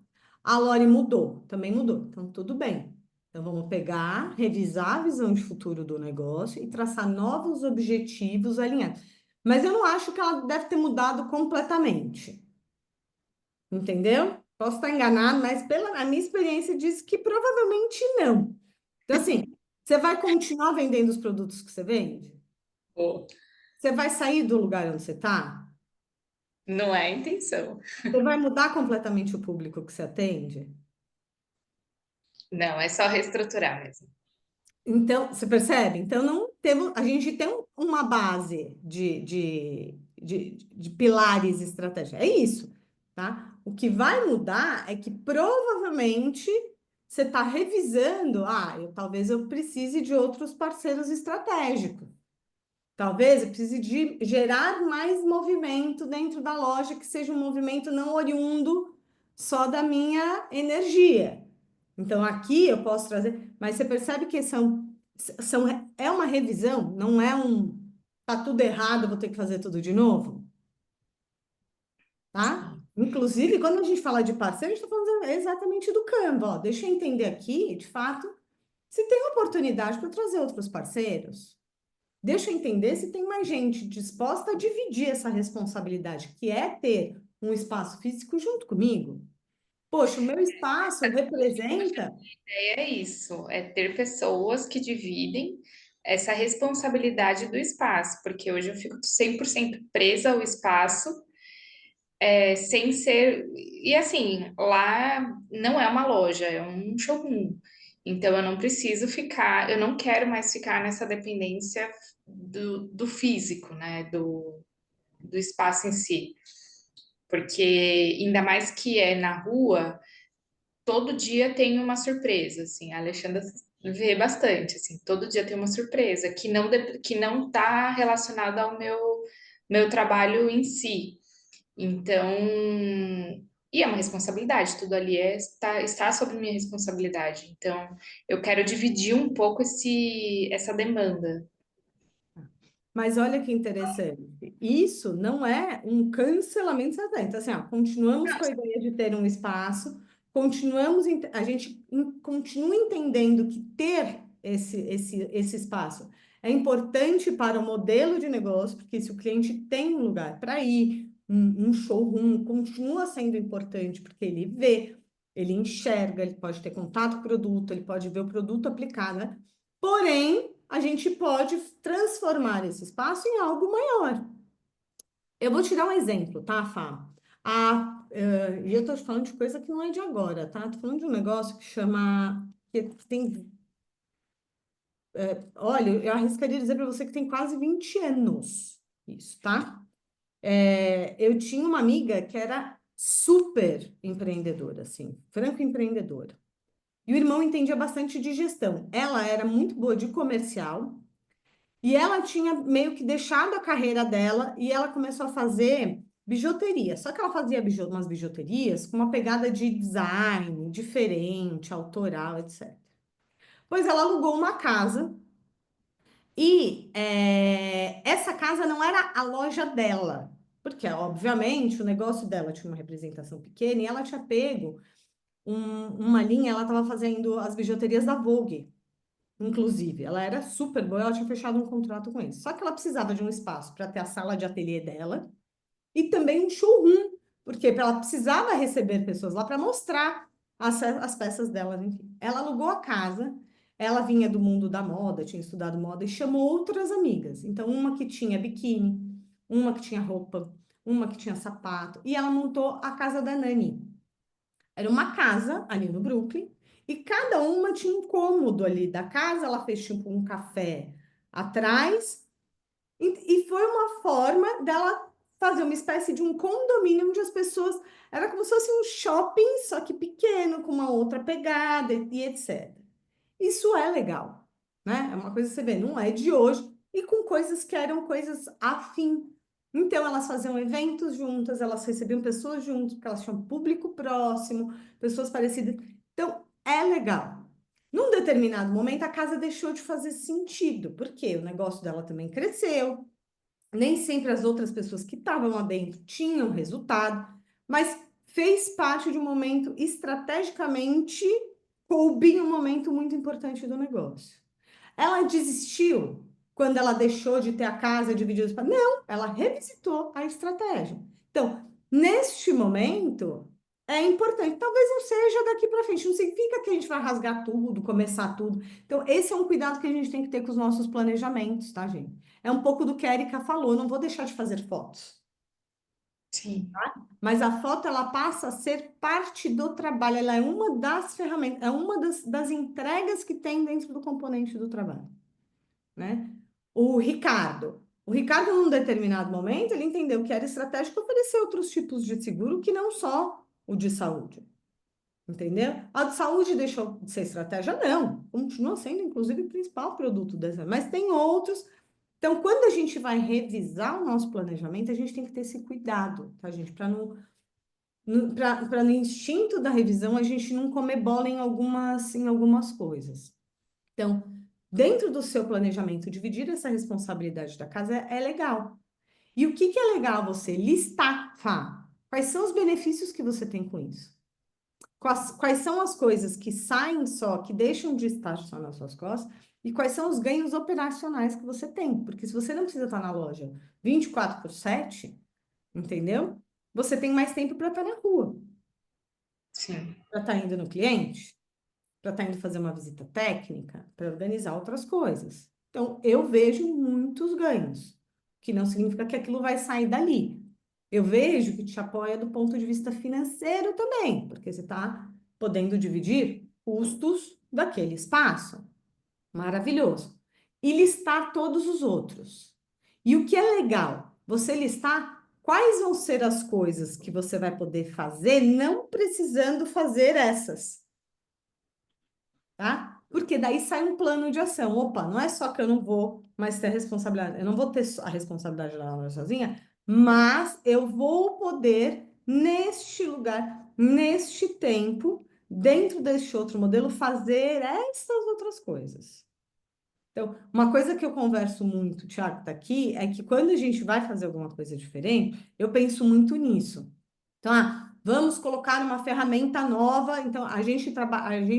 A Lori mudou, também mudou, então tudo bem. Então vamos pegar, revisar a visão de futuro do negócio e traçar novos objetivos alinhados. Mas eu não acho que ela deve ter mudado completamente, entendeu? Posso estar enganado, mas pela a minha experiência diz que provavelmente não. Então, assim, você vai continuar vendendo os produtos que você vende? Pô, Você vai sair do lugar onde você está? não é a intenção. Você vai mudar completamente o público que você atende? Não, é só reestruturar mesmo. Então, você percebe? Então, não temos, a gente tem uma base de pilares estratégicos. É isso, tá? O que vai mudar é que provavelmente você está revisando, talvez eu precise de outros parceiros estratégicos. Talvez eu precise de gerar mais movimento dentro da loja, que seja um movimento não oriundo só da minha energia. Então, aqui eu posso trazer, mas você percebe que é uma revisão, não é tá tudo errado, vou ter que fazer tudo de novo, tá? Sim. Inclusive, quando a gente fala de parceiro, a gente está falando exatamente do Canva, ó. Deixa eu entender aqui, de fato, se tem oportunidade para trazer outros parceiros. Deixa eu entender se tem mais gente disposta a dividir essa responsabilidade, que é ter um espaço físico junto comigo. Poxa, o meu espaço representa. É isso, é ter pessoas que dividem essa responsabilidade do espaço, porque hoje eu fico 100% presa ao espaço, sem ser. E assim, lá não é uma loja, é um showroom. Então eu não preciso ficar, eu não quero mais ficar nessa dependência do físico, né? Do espaço em si. Porque ainda mais que é na rua, todo dia tem uma surpresa, assim, a Alexandra vê bastante, assim, todo dia tem uma surpresa que não está relacionada ao meu trabalho em si. Então, e é uma responsabilidade, tudo ali está sobre minha responsabilidade. Então, eu quero dividir um pouco essa demanda. Mas olha que interessante. Isso não é um cancelamento estratégico. Então, assim, continuamos com a ideia de ter um espaço, a gente continua entendendo que ter esse espaço é importante para o modelo de negócio, porque se o cliente tem um lugar para ir, um showroom, continua sendo importante, porque ele vê, ele enxerga, ele pode ter contato com o produto, ele pode ver o produto aplicado, né? Porém, a gente pode transformar esse espaço em algo maior. Eu vou te dar um exemplo, tá, Fá? E eu tô falando de coisa que não é de agora, tá? Tô falando de um negócio que chama. Que tem. Olha, eu arriscaria dizer para você que tem quase 20 anos isso, tá? Eu tinha uma amiga que era super empreendedora, assim, franco empreendedora. E o irmão entendia bastante de gestão. Ela era muito boa de comercial. E ela tinha meio que deixado a carreira dela e ela começou a fazer bijuteria. Só que ela fazia umas bijuterias com uma pegada de design diferente, autoral, etc. Pois ela alugou uma casa e essa casa não era a loja dela, porque, obviamente, o negócio dela tinha uma representação pequena e ela tinha pego uma linha, ela estava fazendo as bijuterias da Vogue. Inclusive, ela era super boa, ela tinha fechado um contrato com eles. Só que ela precisava de um espaço para ter a sala de ateliê dela e também um showroom, porque ela precisava receber pessoas lá para mostrar as peças dela, enfim. Ela alugou a casa, ela vinha do mundo da moda, tinha estudado moda e chamou outras amigas. Então, uma que tinha biquíni, uma que tinha roupa, uma que tinha sapato, e ela montou a casa da Nani. Era uma casa ali no Brooklyn e cada uma tinha um cômodo ali da casa. Ela fez tipo um café atrás e foi uma forma dela fazer uma espécie de um condomínio onde as pessoas era como se fosse um shopping, só que pequeno, com uma outra pegada e etc. Isso é legal, né? É uma coisa que você vê, não é de hoje, e com coisas que eram coisas afim. Então, elas faziam eventos juntas, elas recebiam pessoas juntas, porque elas tinham público próximo, pessoas parecidas. Então, é legal. Num determinado momento, a casa deixou de fazer sentido, porque o negócio dela também cresceu, nem sempre as outras pessoas que estavam lá dentro tinham resultado, mas fez parte de um momento estrategicamente, coube em um momento muito importante do negócio. Ela desistiu quando ela deixou de ter a casa dividida? Não, ela revisitou a estratégia. Então, neste momento, é importante. Talvez não seja daqui para frente, não significa que a gente vai rasgar tudo, começar tudo. Então, esse é um cuidado que a gente tem que ter com os nossos planejamentos, tá, gente? É um pouco do que a Erika falou, não vou deixar de fazer fotos. Sim. Mas a foto, ela passa a ser parte do trabalho, ela é uma das ferramentas, é uma das entregas que tem dentro do componente do trabalho, né? O Ricardo, num determinado momento, ele entendeu que era estratégico oferecer outros tipos de seguro que não só o de saúde, entendeu? A de saúde deixou de ser estratégia? Não, continua sendo, inclusive, o principal produto dessa, mas tem outros. Então, quando a gente vai revisar o nosso planejamento, a gente tem que ter esse cuidado, tá, gente? Para no instinto da revisão, a gente não comer bola em algumas coisas. Então, dentro do seu planejamento, dividir essa responsabilidade da casa é legal. E o que é legal você listar, Fá? Quais são os benefícios que você tem com isso? Quais são as coisas que saem só, que deixam de estar só nas suas costas? E quais são os ganhos operacionais que você tem? Porque se você não precisa estar na loja 24/7, entendeu? Você tem mais tempo para estar na rua, Sim. para estar indo no cliente, para estar indo fazer uma visita técnica, para organizar outras coisas. Então, eu vejo muitos ganhos, que não significa que aquilo vai sair dali. Eu vejo que te apoia do ponto de vista financeiro também, porque você está podendo dividir custos daquele espaço. Maravilhoso. E listar todos os outros. E o que é legal? Você listar quais vão ser as coisas que você vai poder fazer, não precisando fazer essas, tá? Porque daí sai um plano de ação. Opa, não é só que eu não vou mais ter a responsabilidade, eu não vou ter a responsabilidade da obra sozinha, mas eu vou poder, neste lugar, neste tempo, dentro deste outro modelo, fazer estas outras coisas. Então, uma coisa que eu converso muito, o Thiago está aqui, é que quando a gente vai fazer alguma coisa diferente, eu penso muito nisso. Então, vamos colocar uma ferramenta nova. Então, a gente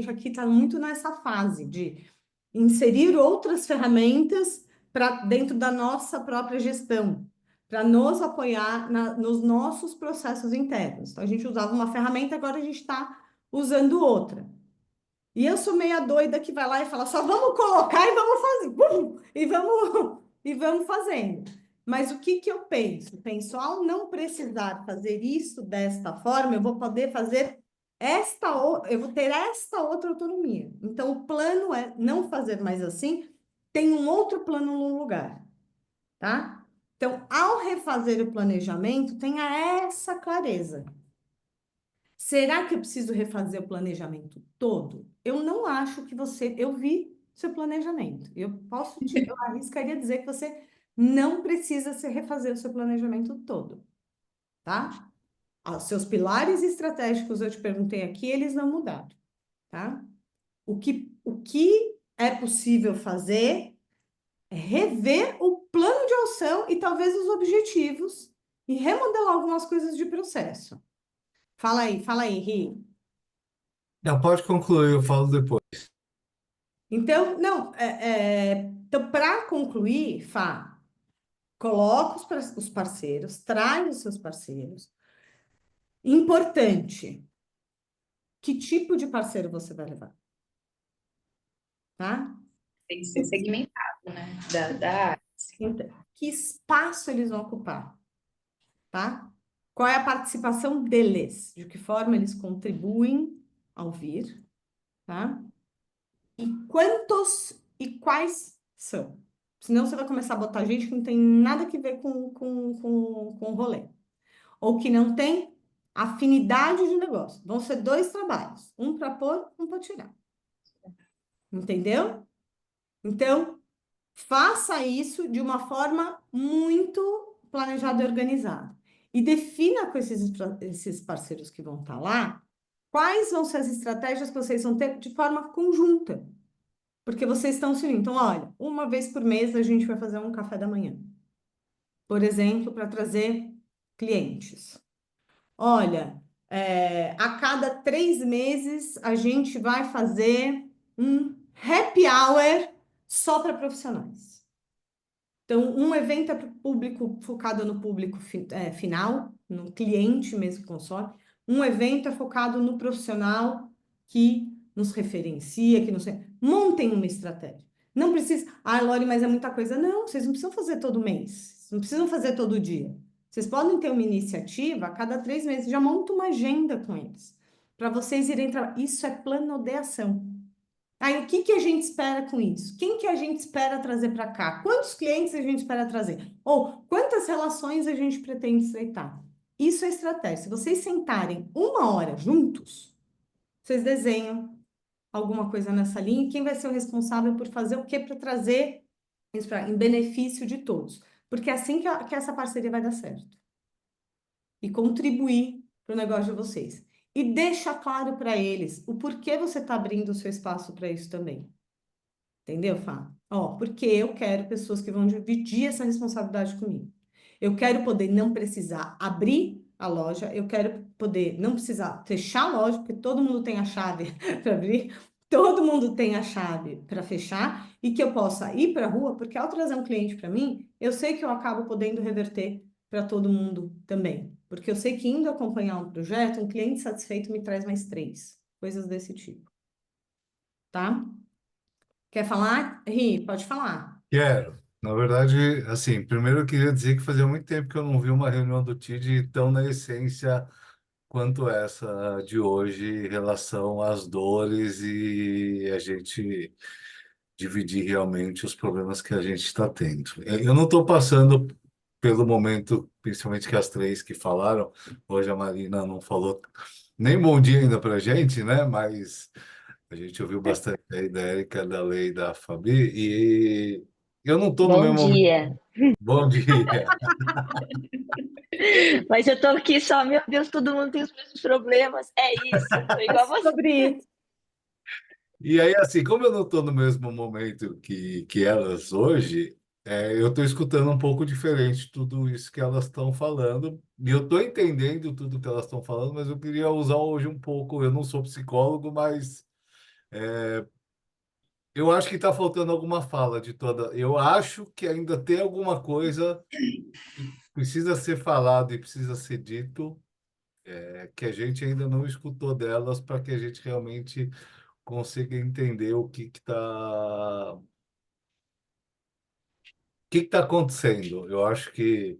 aqui está muito nessa fase de inserir outras ferramentas para dentro da nossa própria gestão, para nos apoiar nos nossos processos internos. Então, a gente usava uma ferramenta, agora a gente está usando outra. E eu sou meia doida que vai lá e fala, só vamos colocar e vamos fazer. E vamos fazendo. Mas o que eu penso? Penso, ao não precisar fazer isso desta forma, eu vou poder fazer eu vou ter esta outra autonomia. Então, o plano é não fazer mais assim, tem um outro plano no lugar, tá? Então, ao refazer o planejamento, tenha essa clareza. Será que eu preciso refazer o planejamento todo? Eu não acho que você. Eu vi seu planejamento. Eu arriscaria dizer que você não precisa se refazer o seu planejamento todo, tá? Os seus pilares estratégicos, eu te perguntei aqui, eles não mudaram, tá? O que é possível fazer é rever o plano de ação e talvez os objetivos e remodelar algumas coisas de processo. Fala aí, Ri. Não, pode concluir, eu falo depois. Então, não, então, para concluir, Fá, coloca os parceiros, traz os seus parceiros. Importante, que tipo de parceiro você vai levar? Tá? Tem que ser segmentado, né? Da área. Então, que espaço eles vão ocupar? Tá? Qual é a participação deles? De que forma eles contribuem ao vir? Tá? E quantos e quais são? Senão você vai começar a botar gente que não tem nada que ver com o rolê. Ou que não tem afinidade de negócio. Vão ser dois trabalhos. Um para pôr, um para tirar. Entendeu? Então, faça isso de uma forma muito planejada e organizada. E defina com esses parceiros que vão estar lá Quais vão ser as estratégias que vocês vão ter de forma conjunta? Porque vocês estão se unindo. Então, olha, uma vez por mês a gente vai fazer um café da manhã, por exemplo, para trazer clientes. Olha, a cada 3 meses a gente vai fazer um happy hour só para profissionais. Então, um evento é para o público, focado no público final, no cliente mesmo que consome. Um evento é focado no profissional que nos referencia, que nos... Montem uma estratégia. Não precisa... Ah, Lore, mas é muita coisa. Não, vocês não precisam fazer todo mês. Vocês não precisam fazer todo dia. Vocês podem ter uma iniciativa a cada 3 meses. Já monta uma agenda com eles. Para vocês irem trabalhar. Isso é plano de ação. Aí, o que que a gente espera com isso? Quem que a gente espera trazer para cá? Quantos clientes a gente espera trazer? Ou quantas relações a gente pretende estreitar? Isso é estratégia. Se vocês sentarem 1 hora juntos, vocês desenham alguma coisa nessa linha. E quem vai ser o responsável por fazer o que para trazer isso em benefício de todos? Porque é assim que essa parceria vai dar certo. E contribuir para o negócio de vocês. E deixa claro para eles o porquê você está abrindo o seu espaço para isso também. Entendeu, Fá? Ó, porque eu quero pessoas que vão dividir essa responsabilidade comigo. Eu quero poder não precisar abrir a loja, eu quero poder não precisar fechar a loja, porque todo mundo tem a chave para abrir, todo mundo tem a chave para fechar, e que eu possa ir para a rua, porque ao trazer um cliente para mim, eu sei que eu acabo podendo reverter para todo mundo também. Porque eu sei que indo acompanhar um projeto, um cliente satisfeito me traz mais 3, coisas desse tipo. Tá? Quer falar? Ri, pode falar. Quero. Na verdade, assim, primeiro eu queria dizer que fazia muito tempo que eu não vi uma reunião do TID tão na essência quanto essa de hoje, em relação às dores e a gente dividir realmente os problemas que a gente está tendo. Eu não estou passando pelo momento, principalmente que as três que falaram, hoje a Marina não falou nem bom dia ainda para a gente, né? Mas a gente ouviu bastante aí da Érica, da Lei e da Fabi, e eu não estou no Bom meu momento. dia. Bom dia. Mas eu tô aqui só, meu Deus, todo mundo tem os mesmos problemas. É isso, tô É igual a você. sobre isso. E aí, assim, como eu não estou no mesmo momento que elas hoje, eu estou escutando um pouco diferente tudo isso que elas estão falando. E eu estou entendendo tudo que elas estão falando, mas eu queria usar hoje um pouco. Eu não sou psicólogo, mas eu acho que está faltando alguma fala de toda. Eu acho que ainda tem alguma coisa que precisa ser falado e precisa ser dito, que a gente ainda não escutou delas para que a gente realmente consiga entender o que está acontecendo. Eu acho que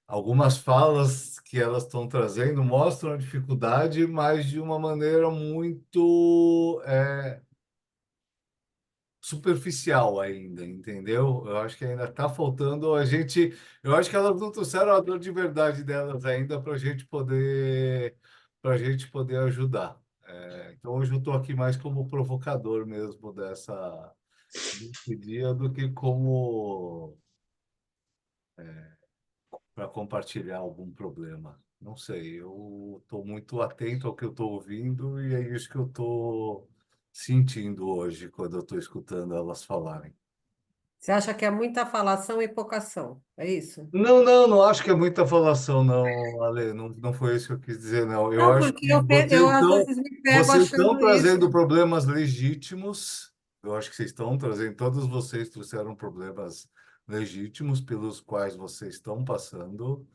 algumas falas que elas estão trazendo mostram a dificuldade, mas de uma maneira muito superficial ainda, entendeu? Eu acho que ainda está faltando a gente. Eu acho que elas não trouxeram a dor de verdade delas ainda para a gente poder ajudar. Então hoje eu estou aqui mais como provocador mesmo desse dia do que como para compartilhar algum problema. Não sei, eu estou muito atento ao que eu estou ouvindo e é isso que eu estou sentindo hoje quando eu estou escutando elas falarem. Você acha que é muita falação e pouca ação? É isso? Não, não, não acho que é muita falação, não, Ale. Não, não foi isso que eu quis dizer, não. Eu Não, acho porque que vocês eu às estão, vezes me pego vocês estão achando isso. trazendo problemas legítimos. Eu acho que vocês estão trazendo, todos vocês trouxeram problemas legítimos pelos quais vocês estão passando,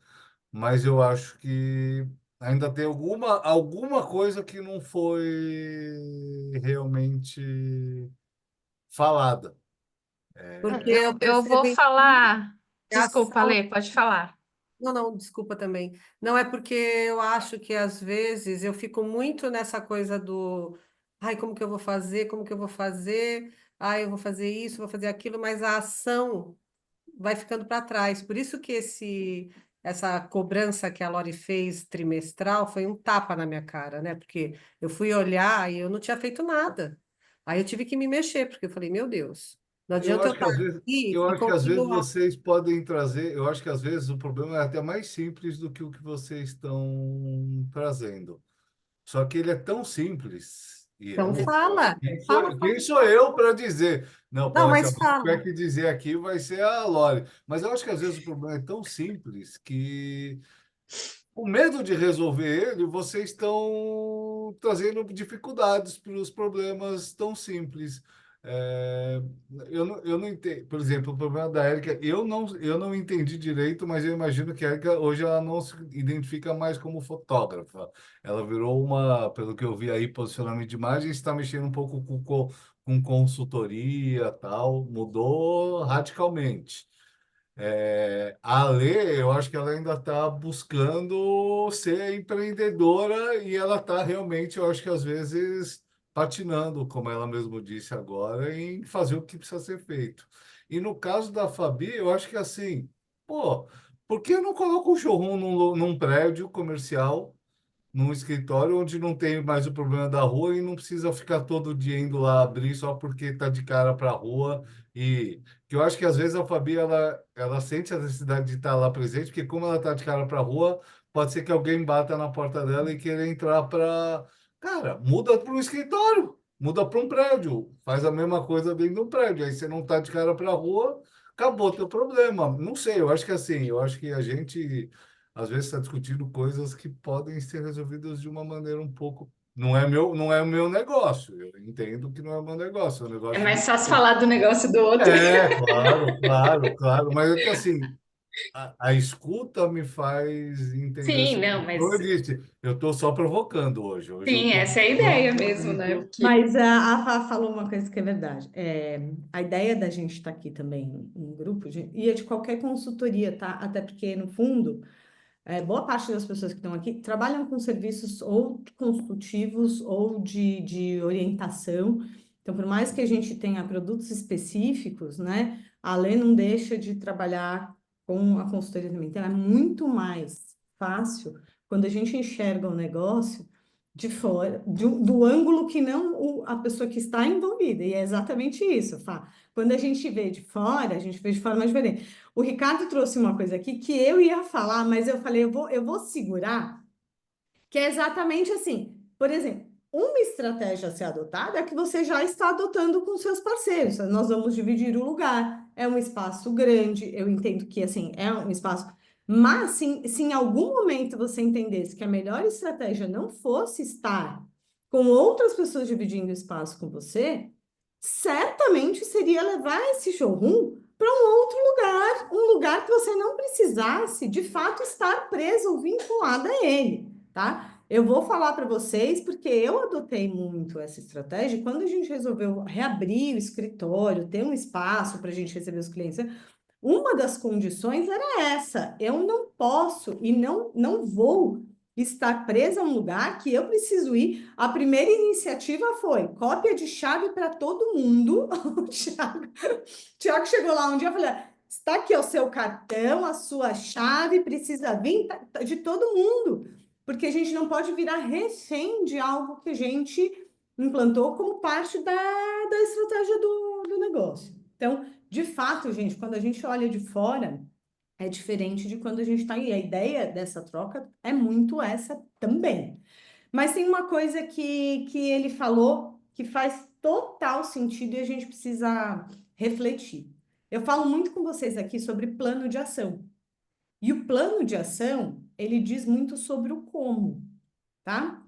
mas eu acho que ainda tem alguma coisa que não foi realmente falada. Porque Eu, eu eu vou percebo em falar. que a Desculpa, ação. Lê, pode falar. Não, não, desculpa também. Não é porque eu acho que às vezes eu fico muito nessa coisa do, ai, como que eu vou fazer? Como que eu vou fazer? Ai, eu vou fazer isso, vou fazer aquilo, mas a ação vai ficando para trás. Por isso que essa cobrança que a Lori fez trimestral foi um tapa na minha cara, né? Porque eu fui olhar e eu não tinha feito nada. Aí eu tive que me mexer, porque eu falei, meu Deus, não Eu adianta eu acho que estar às vezes, aqui eu e acho que às vezes continuar. vocês podem trazer, eu acho que às vezes o problema é até mais simples do que o que vocês estão trazendo. Só que ele é tão simples. E eu Então não. fala, fala, Quem fala. sou eu para dizer? Não, Não, poxa, mas se eu tiver fala. que dizer aqui, vai ser a Lore. Mas eu acho que às vezes o problema é tão simples que o medo de resolver ele, vocês estão trazendo dificuldades para os problemas tão simples. É, eu não entendo. Por exemplo, o problema da Érica, eu não entendi direito, mas eu imagino que a Érica hoje ela não se identifica mais como fotógrafa. Ela virou uma, pelo que eu vi aí, posicionamento de imagem, está mexendo um pouco com consultoria, tal, mudou radicalmente. A Lê, eu acho que ela ainda está buscando ser empreendedora e ela está realmente, eu acho que às vezes patinando, como ela mesmo disse agora, em fazer o que precisa ser feito. E no caso da Fabi, eu acho que assim, pô, por que eu não coloco um showroom num prédio comercial, num escritório onde não tem mais o problema da rua e não precisa ficar todo dia indo lá abrir só porque está de cara para a rua. E que eu acho que às vezes a Fabi ela sente a necessidade de estar lá presente, porque como ela está de cara para a rua, pode ser que alguém bata na porta dela e queira entrar para. Cara, muda para um escritório, muda para um prédio, faz a mesma coisa dentro do prédio. Aí você não está de cara para a rua, acabou teu problema. Não sei, eu acho que assim, eu acho que a gente às vezes está discutindo coisas que podem ser resolvidas de uma maneira um pouco. Não é o meu negócio. Eu entendo que não é o meu negócio, é o É negócio mais de. fácil falar do negócio do outro. Claro, claro, claro. Mas é que assim, a escuta me faz entender Sim, sobre. não, Como eu mas disse, eu estou só provocando hoje. Hoje eu sim, estou essa é a ideia mesmo, né? Porque Mas a Fá falou uma coisa que é verdade. A ideia da gente estar aqui também em grupo, e é de qualquer consultoria, tá? Até porque, no fundo, boa parte das pessoas que estão aqui trabalham com serviços ou consultivos ou de orientação. Então, por mais que a gente tenha produtos específicos, né, a Lê não deixa de trabalhar com a consultoria também. Então, é muito mais fácil quando a gente enxerga o negócio de fora, do ângulo que não a pessoa que está envolvida. E é exatamente isso, Fá. Quando a gente vê de fora, a gente vê de forma diferente. O Ricardo trouxe uma coisa aqui que eu ia falar, mas eu falei, eu vou segurar, que é exatamente assim. Por exemplo, uma estratégia a ser adotada é que você já está adotando com seus parceiros. Nós vamos dividir o lugar. É um espaço grande, eu entendo que assim, é um espaço. Mas se em algum momento você entendesse que a melhor estratégia não fosse estar com outras pessoas dividindo espaço com você, certamente seria levar esse showroom para um outro lugar, um lugar que você não precisasse de fato estar preso ou vinculado a ele, tá? Eu vou falar para vocês porque eu adotei muito essa estratégia. Quando a gente resolveu reabrir o escritório, ter um espaço para a gente receber os clientes, uma das condições era essa: eu não posso e não vou estar presa a um lugar que eu preciso ir. A primeira iniciativa foi cópia de chave para todo mundo. O Thiago chegou lá um dia e falou: está aqui o seu cartão, a sua chave, precisa vir de todo mundo, porque a gente não pode virar refém de algo que a gente implantou como parte da estratégia do negócio. Então, de fato, gente, quando a gente olha de fora, é diferente de quando a gente está aí. A ideia dessa troca é muito essa também. Mas tem uma coisa que ele falou que faz total sentido e a gente precisa refletir. Eu falo muito com vocês aqui sobre plano de ação. E o plano de ação, ele diz muito sobre o como, tá?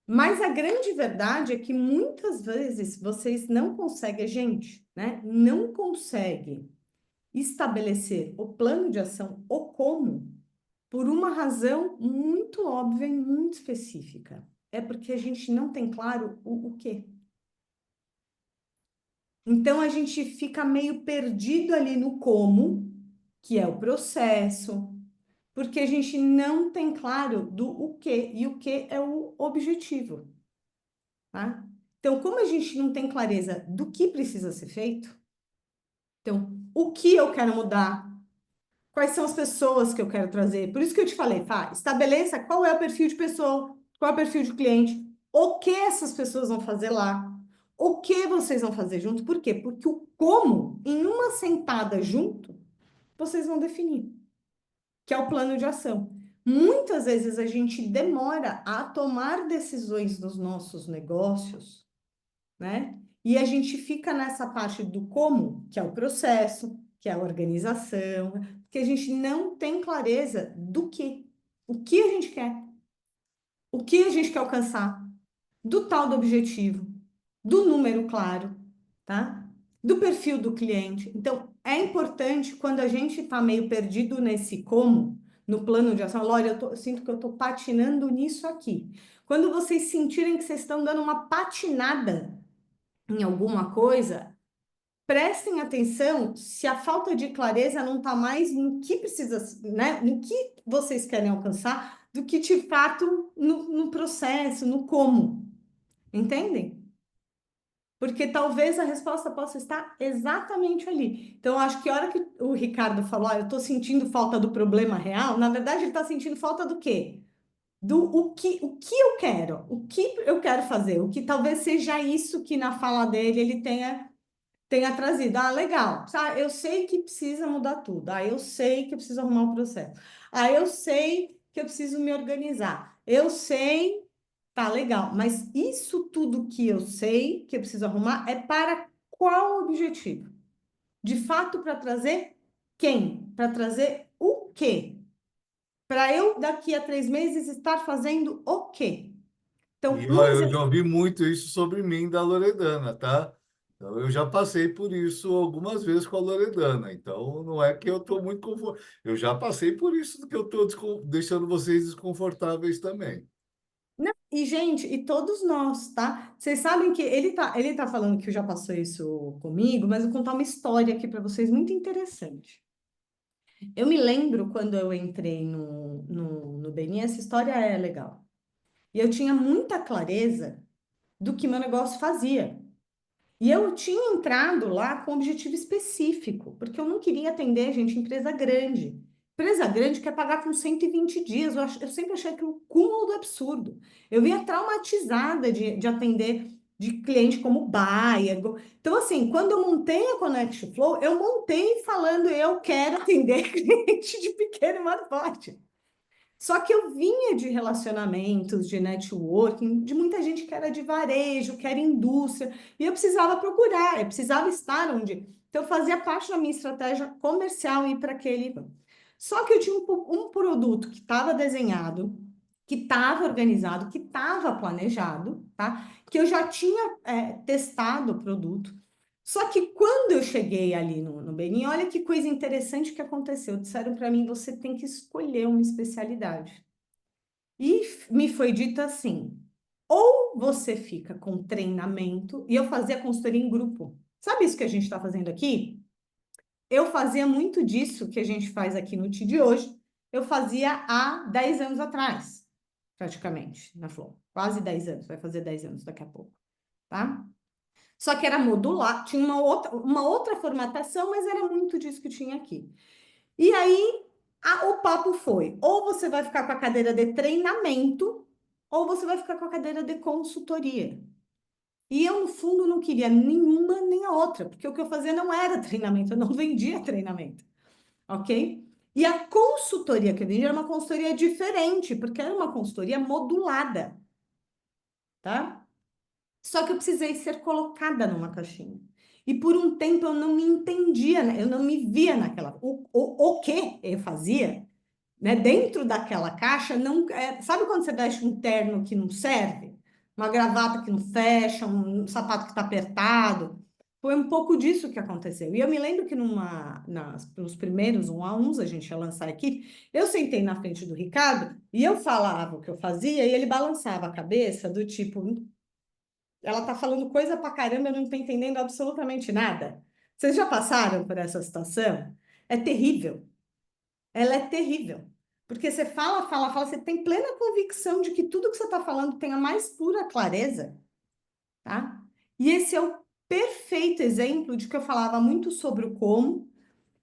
Mas a grande verdade é que muitas vezes vocês não conseguem, gente, né? Não conseguem estabelecer o plano de ação, o como, por uma razão muito óbvia e muito específica. É porque a gente não tem claro o quê. Então a gente fica meio perdido ali no como, que é o processo, porque a gente não tem claro do o quê, e o que é o objetivo, tá? Então, como a gente não tem clareza do que precisa ser feito, então, o que eu quero mudar, quais são as pessoas que eu quero trazer. Por isso que eu te falei, Fá, estabeleça qual é o perfil de pessoa, qual é o perfil de cliente, o que essas pessoas vão fazer lá, o que vocês vão fazer junto. Por quê? Porque o como, em uma sentada junto, vocês vão definir, que é o plano de ação. Muitas vezes a gente demora a tomar decisões dos nossos negócios, né? E a gente fica nessa parte do como, que é o processo, que é a organização, que a gente não tem clareza do que, o que a gente quer, o que a gente quer alcançar, do tal do objetivo, do número claro, tá? Do perfil do cliente. Então, é importante quando a gente está meio perdido nesse como, no plano de ação, olha, eu sinto que eu estou patinando nisso aqui. Quando vocês sentirem que vocês estão dando uma patinada em alguma coisa, prestem atenção se a falta de clareza não está mais no que precisa, né? No que vocês querem alcançar, do que de fato no processo, no como. Entendem? Porque talvez a resposta possa estar exatamente ali. Então, acho que a hora que o Ricardo falou, eu estou sentindo falta do problema real, na verdade, ele está sentindo falta do quê? Do o que eu quero, o que eu quero fazer, o que talvez seja isso que na fala dele ele tenha trazido. Ah, legal. Eu sei que precisa mudar tudo. Ah, eu sei que eu preciso arrumar um processo. Ah, eu sei que eu preciso me organizar. Eu sei, tá legal. Mas isso tudo que eu sei que eu preciso arrumar é para qual objetivo? De fato, para trazer quem? Para trazer o quê? Para eu, daqui a 3 meses, estar fazendo o quê? Então, E um ó, eu já exemplo. ouvi muito isso sobre mim da Loredana, tá? Então, eu já passei por isso algumas vezes com a Loredana. Então, não é que eu estou muito confortável. Eu já passei por isso que eu estou deixando vocês desconfortáveis também. Não, e, gente, e todos nós, tá? Vocês sabem que ele tá falando que já passou isso comigo, mas eu vou contar uma história aqui para vocês muito interessante. Eu me lembro quando eu entrei no Beni, essa história é legal. E eu tinha muita clareza do que meu negócio fazia. E eu tinha entrado lá com um objetivo específico, porque eu não queria atender, gente, empresa grande. Empresa grande quer pagar com 120 dias. Eu sempre achei aquilo o cúmulo do absurdo. Eu vinha traumatizada de atender de cliente como Baia. Então, assim, quando eu montei a Connect Flow, eu montei falando eu quero atender cliente de pequeno e médio porte. Só que eu vinha de relacionamentos, de networking, de muita gente que era de varejo, que era indústria, e eu precisava procurar, eu precisava estar onde. Então, fazia parte da minha estratégia comercial ir para aquele. Só que eu tinha um produto que estava desenhado, que estava organizado, que estava planejado, tá? Que eu já tinha testado o produto. Só que quando eu cheguei ali no Benin, olha que coisa interessante que aconteceu. Disseram para mim, você tem que escolher uma especialidade. E me foi dito assim, ou você fica com treinamento, e eu fazia consultoria em grupo. Sabe isso que a gente está fazendo aqui? Eu fazia muito disso que a gente faz aqui no TI de hoje, eu fazia há 10 anos atrás, praticamente, na Flow. Quase 10 anos, vai fazer 10 anos daqui a pouco, tá? Só que era modular, tinha uma outra formatação, mas era muito disso que tinha aqui. E aí, o papo foi: ou você vai ficar com a cadeira de treinamento, ou você vai ficar com a cadeira de consultoria. E eu, no fundo, não queria nenhuma nem a outra, porque o que eu fazia não era treinamento, eu não vendia treinamento, ok? E a consultoria que eu vendia era uma consultoria diferente, porque era uma consultoria modulada, tá? Só que eu precisei ser colocada numa caixinha. E por um tempo eu não me entendia, né? Eu não me via naquela. O que eu fazia, né? Dentro daquela caixa, não. Sabe quando você veste um terno que não serve? Uma gravata que não fecha, um sapato que está apertado? Foi um pouco disso que aconteceu. E eu me lembro que nos primeiros 1 a 1 a gente ia lançar aqui, eu sentei na frente do Ricardo e eu falava o que eu fazia e ele balançava a cabeça do tipo, ela tá falando coisa pra caramba, eu não tô entendendo absolutamente nada. Vocês já passaram por essa situação? É terrível. Ela é terrível. Porque você fala, fala, fala, você tem plena convicção de que tudo que você está falando tem a mais pura clareza, tá? E esse é o perfeito exemplo de que eu falava muito sobre o como.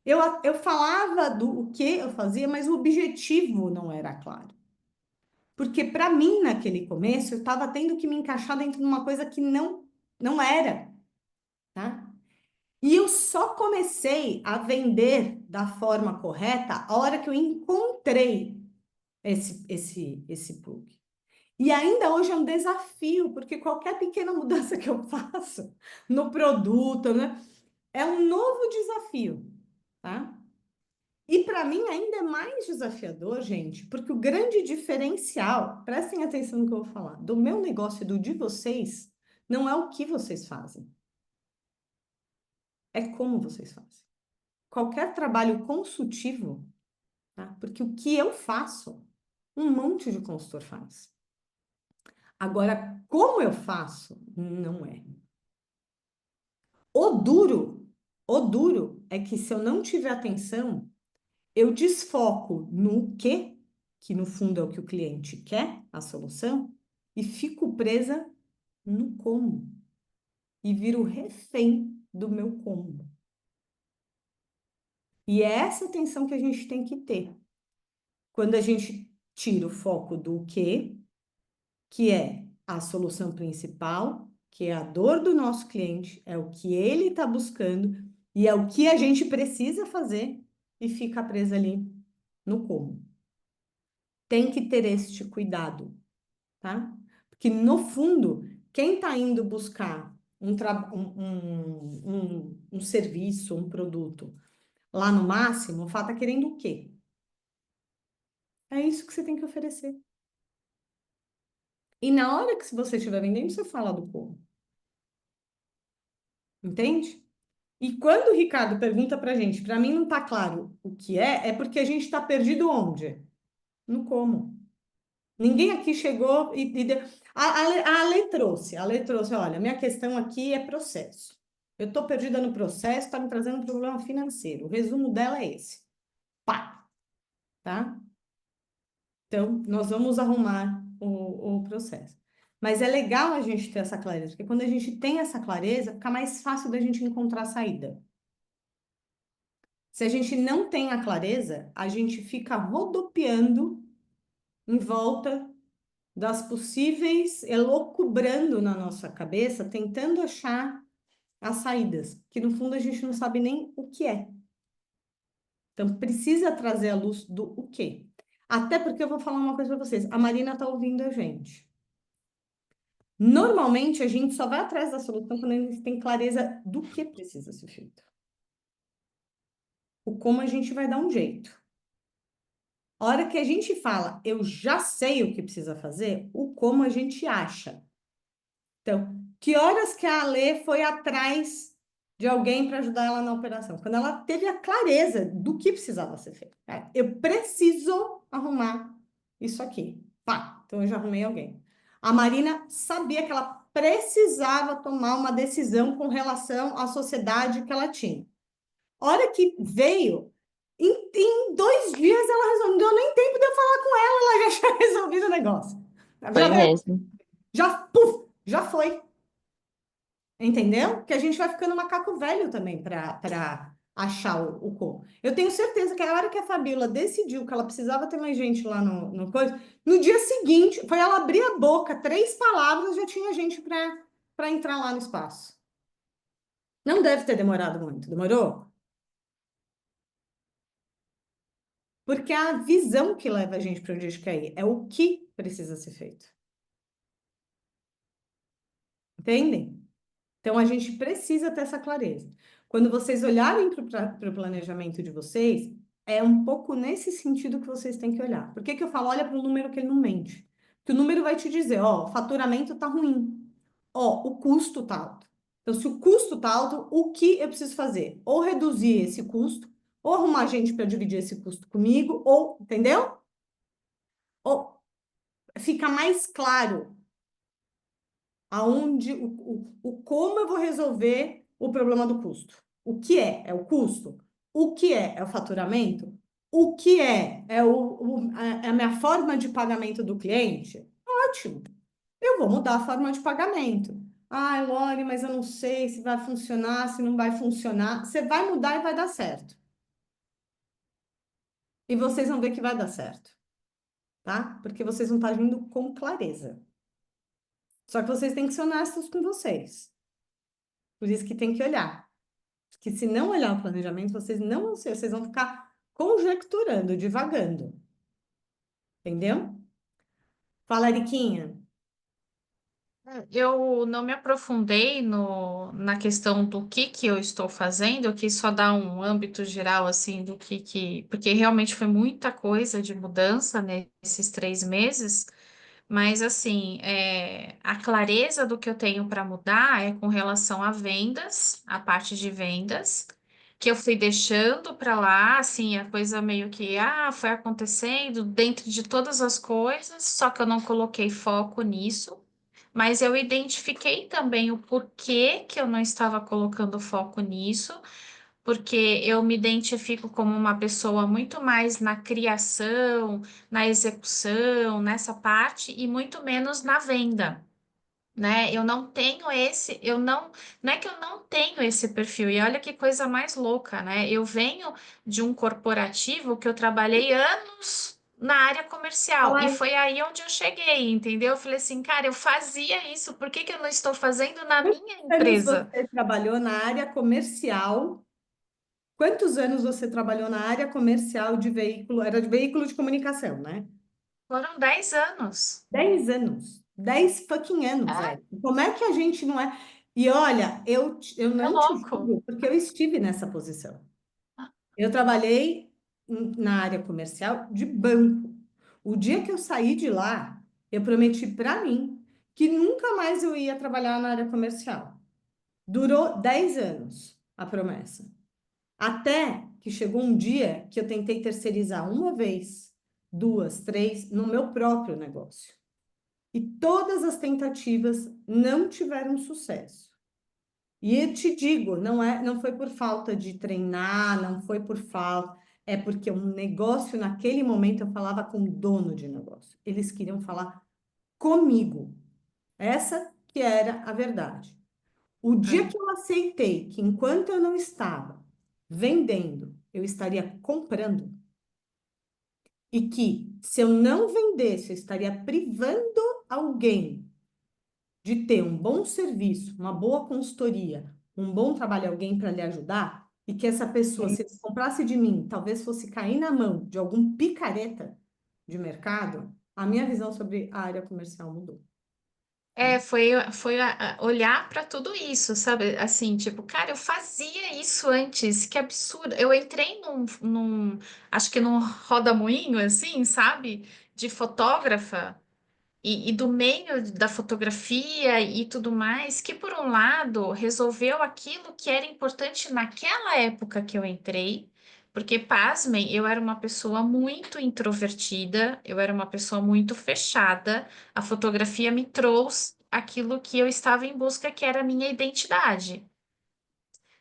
Eu falava do o que eu fazia, mas o objetivo não era claro. Porque para mim, naquele começo, eu estava tendo que me encaixar dentro de uma coisa que não era, tá? E eu só comecei a vender da forma correta a hora que eu encontrei esse plug. E ainda hoje é um desafio, porque qualquer pequena mudança que eu faço no produto, né, é um novo desafio, tá? E para mim ainda é mais desafiador, gente, porque o grande diferencial, prestem atenção no que eu vou falar, do meu negócio e do de vocês, não é o que vocês fazem, é como vocês fazem. Qualquer trabalho consultivo, tá? Porque o que eu faço, um monte de consultor faz. Agora, como eu faço, não é. O duro, o duro é que se eu não tiver atenção, eu desfoco no que no fundo é o que o cliente quer, a solução, e fico presa no como. E viro refém do meu como. E é essa atenção que a gente tem que ter. Quando a gente tira o foco do que é a solução principal, que é a dor do nosso cliente, é o que ele está buscando e é o que a gente precisa fazer e fica presa ali no como. Tem que ter este cuidado, tá? Porque no fundo, quem está indo buscar um serviço, um produto lá no máximo, está querendo o quê? É isso que você tem que oferecer. E na hora que você estiver vendendo, você fala do como. Entende? E quando o Ricardo pergunta pra gente, para mim não tá claro o que é porque a gente está perdido onde? No como. Ninguém aqui chegou e deu. A Lê trouxe, olha, minha questão aqui é processo. Eu estou perdida no processo, está me trazendo um problema financeiro. O resumo dela é esse. Pá, tá? Então, nós vamos arrumar o processo. Mas é legal a gente ter essa clareza, porque quando a gente tem essa clareza, fica mais fácil da gente encontrar a saída. Se a gente não tem a clareza, a gente fica rodopiando em volta das possíveis, elocubrando na nossa cabeça, tentando achar as saídas, que no fundo a gente não sabe nem o que é. Então, precisa trazer a luz do o quê. Até porque eu vou falar uma coisa para vocês. A Marina está ouvindo a gente. Normalmente, a gente só vai atrás da solução quando a gente tem clareza do que precisa ser feito. O como a gente vai dar um jeito. A hora que a gente fala, eu já sei o que precisa fazer, o como a gente acha. Então, que horas que a Alê foi atrás de alguém para ajudar ela na operação? Quando ela teve a clareza do que precisava ser feito. Eu preciso arrumar isso aqui. Pá, então eu já arrumei alguém. A Marina sabia que ela precisava tomar uma decisão com relação à sociedade que ela tinha. A hora que veio, em 2 dias ela resolveu. Não deu nem tempo de eu falar com ela, ela já tinha resolvido o negócio. Foi mesmo. Já foi. Entendeu? Que a gente vai ficando macaco velho também para achar o como. Eu tenho certeza que a hora que a Fabíola decidiu que ela precisava ter mais gente lá no coisa, no dia seguinte, foi ela abrir a boca, 3 palavras, já tinha gente para entrar lá no espaço. Não deve ter demorado muito. Demorou? Porque é a visão que leva a gente para onde a gente quer ir. É o que precisa ser feito. Entendem? Então, a gente precisa ter essa clareza. Quando vocês olharem para o planejamento de vocês, é um pouco nesse sentido que vocês têm que olhar. Por que que eu falo, olha para o número que ele não mente? Porque o número vai te dizer, ó, o faturamento está ruim. Ó, o custo está alto. Então, se o custo está alto, o que eu preciso fazer? Ou reduzir esse custo, ou arrumar gente para dividir esse custo comigo, ou, entendeu? Ou fica mais claro aonde o como eu vou resolver o problema do custo. O que é? É o custo? O que é? É o faturamento? O que é? É a minha forma de pagamento do cliente? Ótimo. Eu vou mudar a forma de pagamento. Ai, Lore, mas eu não sei se vai funcionar, se não vai funcionar. Você vai mudar e vai dar certo. E vocês vão ver que vai dar certo, tá? Porque vocês vão estar agindo com clareza. Só que vocês têm que ser honestos com vocês. Por isso que tem que olhar. Que se não olhar o planejamento, vocês não vão ser, vocês vão ficar conjecturando, divagando. entendeu? Fala, Ariquinha. Eu não me aprofundei na questão do que eu estou fazendo, eu quis só dar um âmbito geral, assim, do porque realmente foi muita coisa de mudança nesses 3 meses, mas, assim, a clareza do que eu tenho para mudar é com relação a vendas, a parte de vendas, que eu fui deixando para lá, assim, a coisa meio que, foi acontecendo dentro de todas as coisas, só que eu não coloquei foco nisso. Mas eu identifiquei também o porquê que eu não estava colocando foco nisso, porque eu me identifico como uma pessoa muito mais na criação, na execução, nessa parte, e muito menos na venda. Né? Eu não tenho esse, não é que eu não tenho esse perfil, e olha que coisa mais louca, né? Eu venho de um corporativo que eu trabalhei anos na área comercial, Fala e aí. foi aí onde eu cheguei, entendeu? Eu falei assim, cara, eu fazia isso, por que que eu não estou fazendo na Quantos minha anos empresa? você trabalhou na área comercial? Quantos anos você trabalhou na área comercial de veículo? Era de veículo de comunicação, né? Foram 10 anos. 10 anos. 10 fucking anos, É, é. Como é que a gente não é? E olha, eu é não te louco. julgo, porque eu estive nessa posição. Eu trabalhei na área comercial de banco. O dia que eu saí de lá, eu prometi para mim que nunca mais eu ia trabalhar na área comercial. Durou 10 anos a promessa. Até que chegou um dia que eu tentei terceirizar uma vez, duas, três, no meu próprio negócio. E todas as tentativas não tiveram sucesso. E eu te digo, não foi por falta de treinar, não foi por falta, é porque um negócio naquele momento eu falava com o dono de negócio. Eles queriam falar comigo. Essa que era a verdade. O dia É. que eu aceitei que enquanto eu não estava vendendo, eu estaria comprando, e que se eu não vendesse, eu estaria privando alguém de ter um bom serviço, uma boa consultoria, um bom trabalho, alguém para lhe ajudar, e que essa pessoa, se ele comprasse de mim, talvez fosse cair na mão de algum picareta de mercado, a minha visão sobre a área comercial mudou. Foi olhar para tudo isso, sabe? Assim, tipo, cara, eu fazia isso antes, que absurdo. Eu entrei acho que num roda-moinho, assim, sabe? De fotógrafa e do meio da fotografia e tudo mais, que por um lado resolveu aquilo que era importante naquela época que eu entrei, porque, pasmem, eu era uma pessoa muito introvertida, eu era uma pessoa muito fechada, a fotografia me trouxe aquilo que eu estava em busca, que era a minha identidade.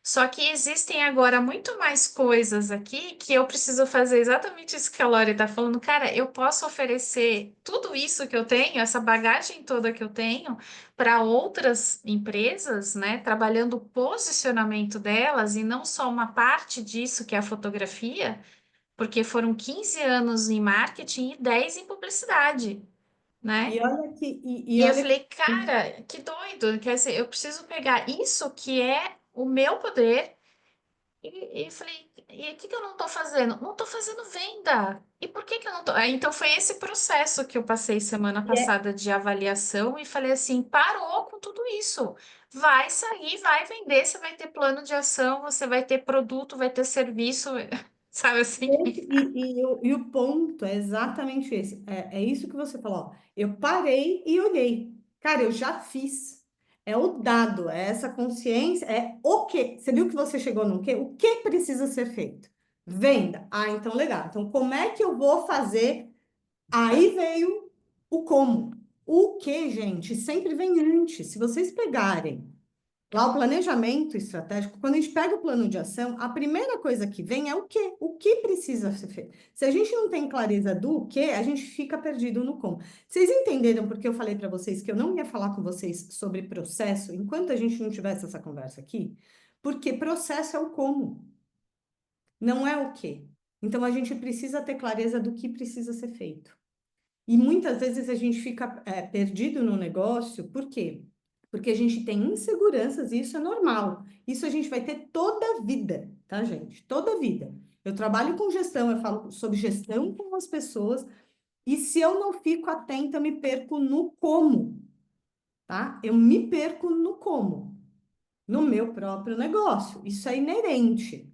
Só que existem agora muito mais coisas aqui que eu preciso fazer exatamente isso que a Lori está falando. Cara, eu posso oferecer tudo isso que eu tenho, essa bagagem toda que eu tenho, para outras empresas, né? Trabalhando o posicionamento delas e não só uma parte disso que é a fotografia, porque foram 15 anos em marketing e 10 em publicidade, E né? olha que, e E eu olha falei, que cara, que doido. Quer dizer, eu preciso pegar isso que é o meu poder e falei, e o que que eu não tô fazendo? Não tô fazendo venda. E por que que eu não tô? Então foi esse processo que eu passei semana e é, passada de avaliação e falei assim, parou com tudo isso. Vai sair, vai vender, você vai ter plano de ação, você vai ter produto, vai ter serviço, sabe assim? e o ponto é exatamente esse. É isso que você falou. Ó. Eu parei e olhei. Cara, eu já fiz. É o dado, é essa consciência, é o quê? Você viu que você chegou no quê? O que precisa ser feito? Venda. Ah, então legal. Então, como é que eu vou fazer? Aí veio o como. O que, gente, sempre vem antes. Se vocês pegarem lá, o planejamento estratégico, quando a gente pega o plano de ação, a primeira coisa que vem é o quê? O que precisa ser feito? Se a gente não tem clareza do que, a gente fica perdido no como. Vocês entenderam porque eu falei para vocês que eu não ia falar com vocês sobre processo enquanto a gente não tivesse essa conversa aqui? Porque processo é o como, não é o que. Então a gente precisa ter clareza do que precisa ser feito. E muitas vezes a gente fica perdido no negócio, por quê? Porque a gente tem inseguranças e isso é normal. Isso a gente vai ter toda a vida, tá, gente? Toda a vida. Eu trabalho com gestão, eu falo sobre gestão com as pessoas E se eu não fico atenta, eu me perco no como, tá? Eu me perco no como, no meu próprio negócio. Isso é inerente,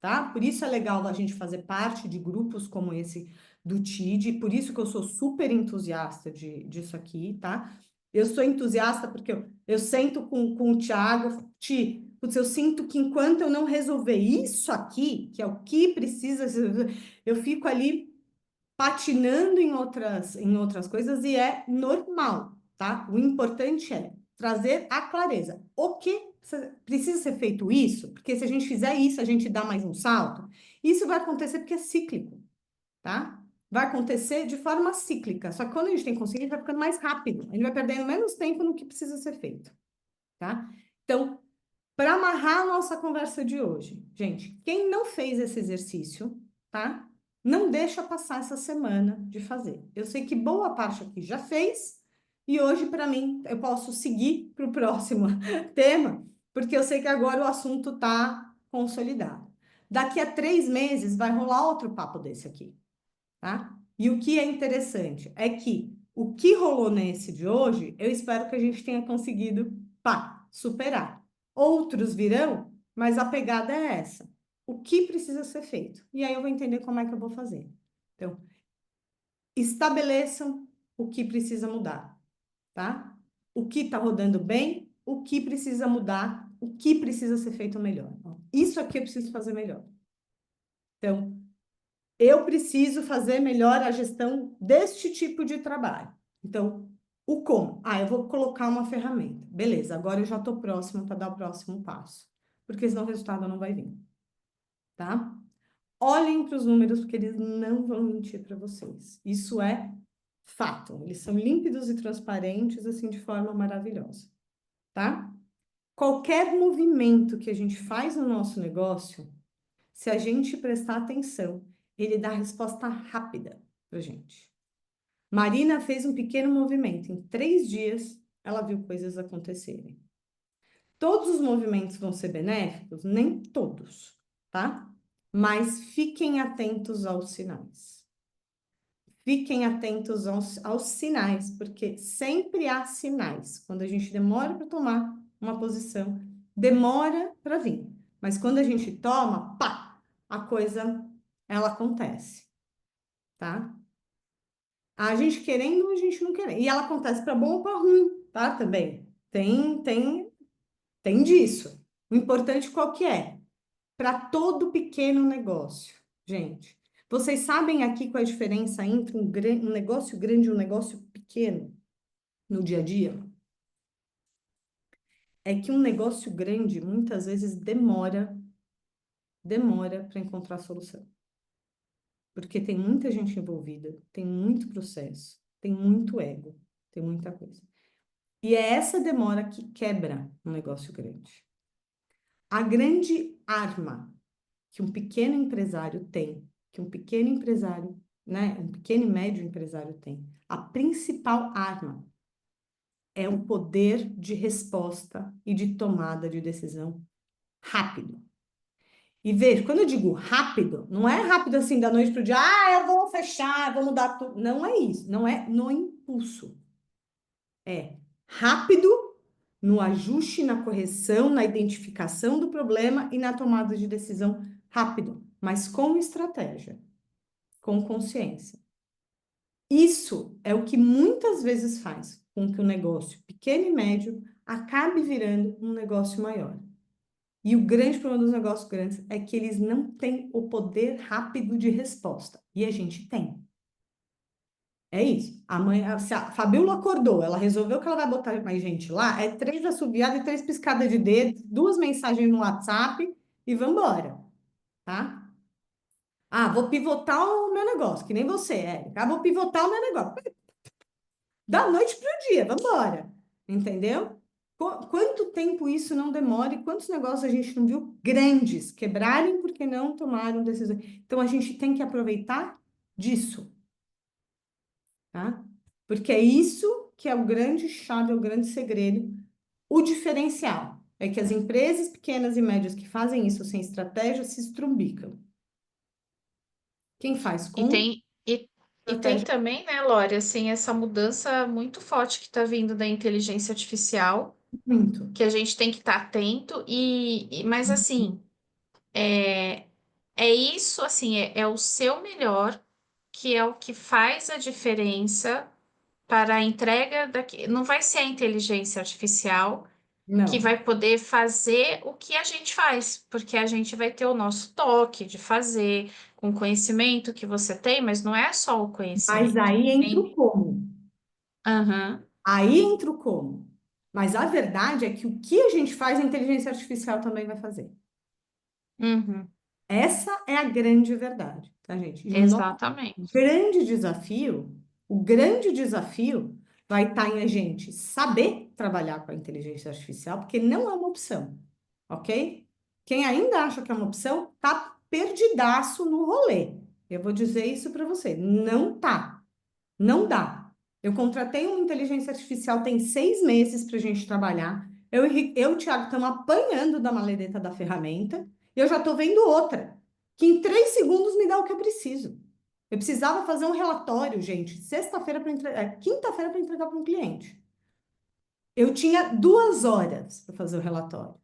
tá? Por isso é legal a gente fazer parte de grupos como esse do TID, por isso que eu sou super entusiasta disso aqui, tá? Eu sou entusiasta porque eu sento com o Thiago, putz, eu sinto que enquanto eu não resolver isso aqui, que é o que precisa, eu fico ali patinando em outras coisas e é normal, tá? O importante é trazer a clareza. O que precisa ser feito isso? Porque se a gente fizer isso, a gente dá mais um salto. Isso vai acontecer porque é cíclico, tá? Vai acontecer de forma cíclica. Só que quando a gente tem consciência, vai ficando mais rápido. A gente vai perdendo menos tempo no que precisa ser feito, tá? Então, para amarrar a nossa conversa de hoje, gente, quem não fez esse exercício, tá? Não deixa passar essa semana de fazer. Eu sei que boa parte aqui já fez, e hoje, para mim, eu posso seguir para o próximo tema, porque eu sei que agora o assunto está consolidado. Daqui a 3 meses vai rolar outro papo desse aqui, tá? E o que é interessante é que o que rolou nesse de hoje, eu espero que a gente tenha conseguido, pá, superar. Outros virão, mas a pegada é essa. O que precisa ser feito? E aí eu vou entender como é que eu vou fazer. Então, estabeleçam o que precisa mudar, tá? O que está rodando bem, o que precisa mudar, o que precisa ser feito melhor. Isso aqui eu preciso fazer melhor. Então, eu preciso fazer melhor a gestão deste tipo de trabalho. Então, o como? Ah, eu vou colocar uma ferramenta. Beleza, agora eu já estou próxima para dar o próximo passo. Porque senão o resultado não vai vir. Tá? Olhem para os números, porque eles não vão mentir para vocês. Isso é fato. Eles são límpidos e transparentes, assim, de forma maravilhosa. Tá? Qualquer movimento que a gente faz no nosso negócio, se a gente prestar atenção, ele dá resposta rápida para gente. Marina fez um pequeno movimento. Em 3 dias, ela viu coisas acontecerem. Todos os movimentos vão ser benéficos? Nem todos, tá? Mas fiquem atentos aos sinais. Fiquem atentos aos sinais, porque sempre há sinais. Quando a gente demora para tomar uma posição, demora para vir. Mas quando a gente toma, pá, a coisa, ela acontece, tá? A gente querendo ou a gente não querendo. E ela acontece para bom ou para ruim, tá? Também. Tem disso. O importante qual que é? Para todo pequeno negócio, gente. Vocês sabem aqui qual é a diferença entre um negócio grande e um negócio pequeno no dia a dia? É que um negócio grande muitas vezes demora para encontrar solução. Porque tem muita gente envolvida, tem muito processo, tem muito ego, tem muita coisa. E é essa demora que quebra um negócio grande. A grande arma que um pequeno empresário tem, que um pequeno empresário, né, um pequeno e médio empresário tem, a principal arma é o poder de resposta e de tomada de decisão rápido. E veja, quando eu digo rápido, não é rápido assim da noite para o dia, eu vou fechar, vou mudar tudo. Não é isso, não é no impulso. É rápido no ajuste, na correção, na identificação do problema e na tomada de decisão rápido, mas com estratégia, com consciência. Isso é o que muitas vezes faz com que o negócio pequeno e médio acabe virando um negócio maior. E o grande problema dos negócios grandes é que eles não têm o poder rápido de resposta. E a gente tem. É isso. Se a Fabiola acordou, ela resolveu que ela vai botar mais gente lá, é 3 assoviadas e 3 piscadas de dedo, 2 mensagens no WhatsApp e vambora, tá? Ah, vou pivotar o meu negócio, que nem você, Érica. Ah, vou pivotar o meu negócio. Da noite para o dia, vambora. Entendeu? Quanto tempo isso não demora e quantos negócios a gente não viu grandes quebrarem porque não tomaram decisões. Então, a gente tem que aproveitar disso, tá? Porque é isso que é o grande chave, é o grande segredo, o diferencial. É que as empresas pequenas e médias que fazem isso sem estratégia se estrumbicam. Quem faz E com... tem, e E tem também, né, Lore, assim, essa mudança muito forte que está vindo da inteligência artificial, Muito. que a gente tem que estar atento, mas assim, é isso, assim, é o seu melhor, que é o que faz a diferença para a entrega daqui. Não vai ser a inteligência artificial que Não. vai poder fazer o que a gente faz, porque a gente vai ter o nosso toque de fazer, com o conhecimento que você tem, mas não é só o Mas conhecimento. aí entra o como. Aham, Aí entra o como. Mas a verdade é que o que a gente faz, a inteligência artificial também vai fazer. uhum, Essa é a grande verdade, tá, gente? E exatamente. o grande desafio vai estar em a gente saber trabalhar com a inteligência artificial, porque não é uma opção, ok? Quem ainda acha que é uma opção, tá perdidaço no rolê. Eu vou dizer isso para você. Não tá. Não dá. Eu contratei uma inteligência artificial tem 6 meses para a gente trabalhar. Eu e o Thiago, estamos apanhando da maledeta da ferramenta e eu já estou vendo outra, que em 3 segundos me dá o que eu preciso. Eu precisava fazer um relatório, gente, sexta-feira para entregar, quinta-feira para entregar para um cliente. Eu tinha 2 horas para fazer o relatório.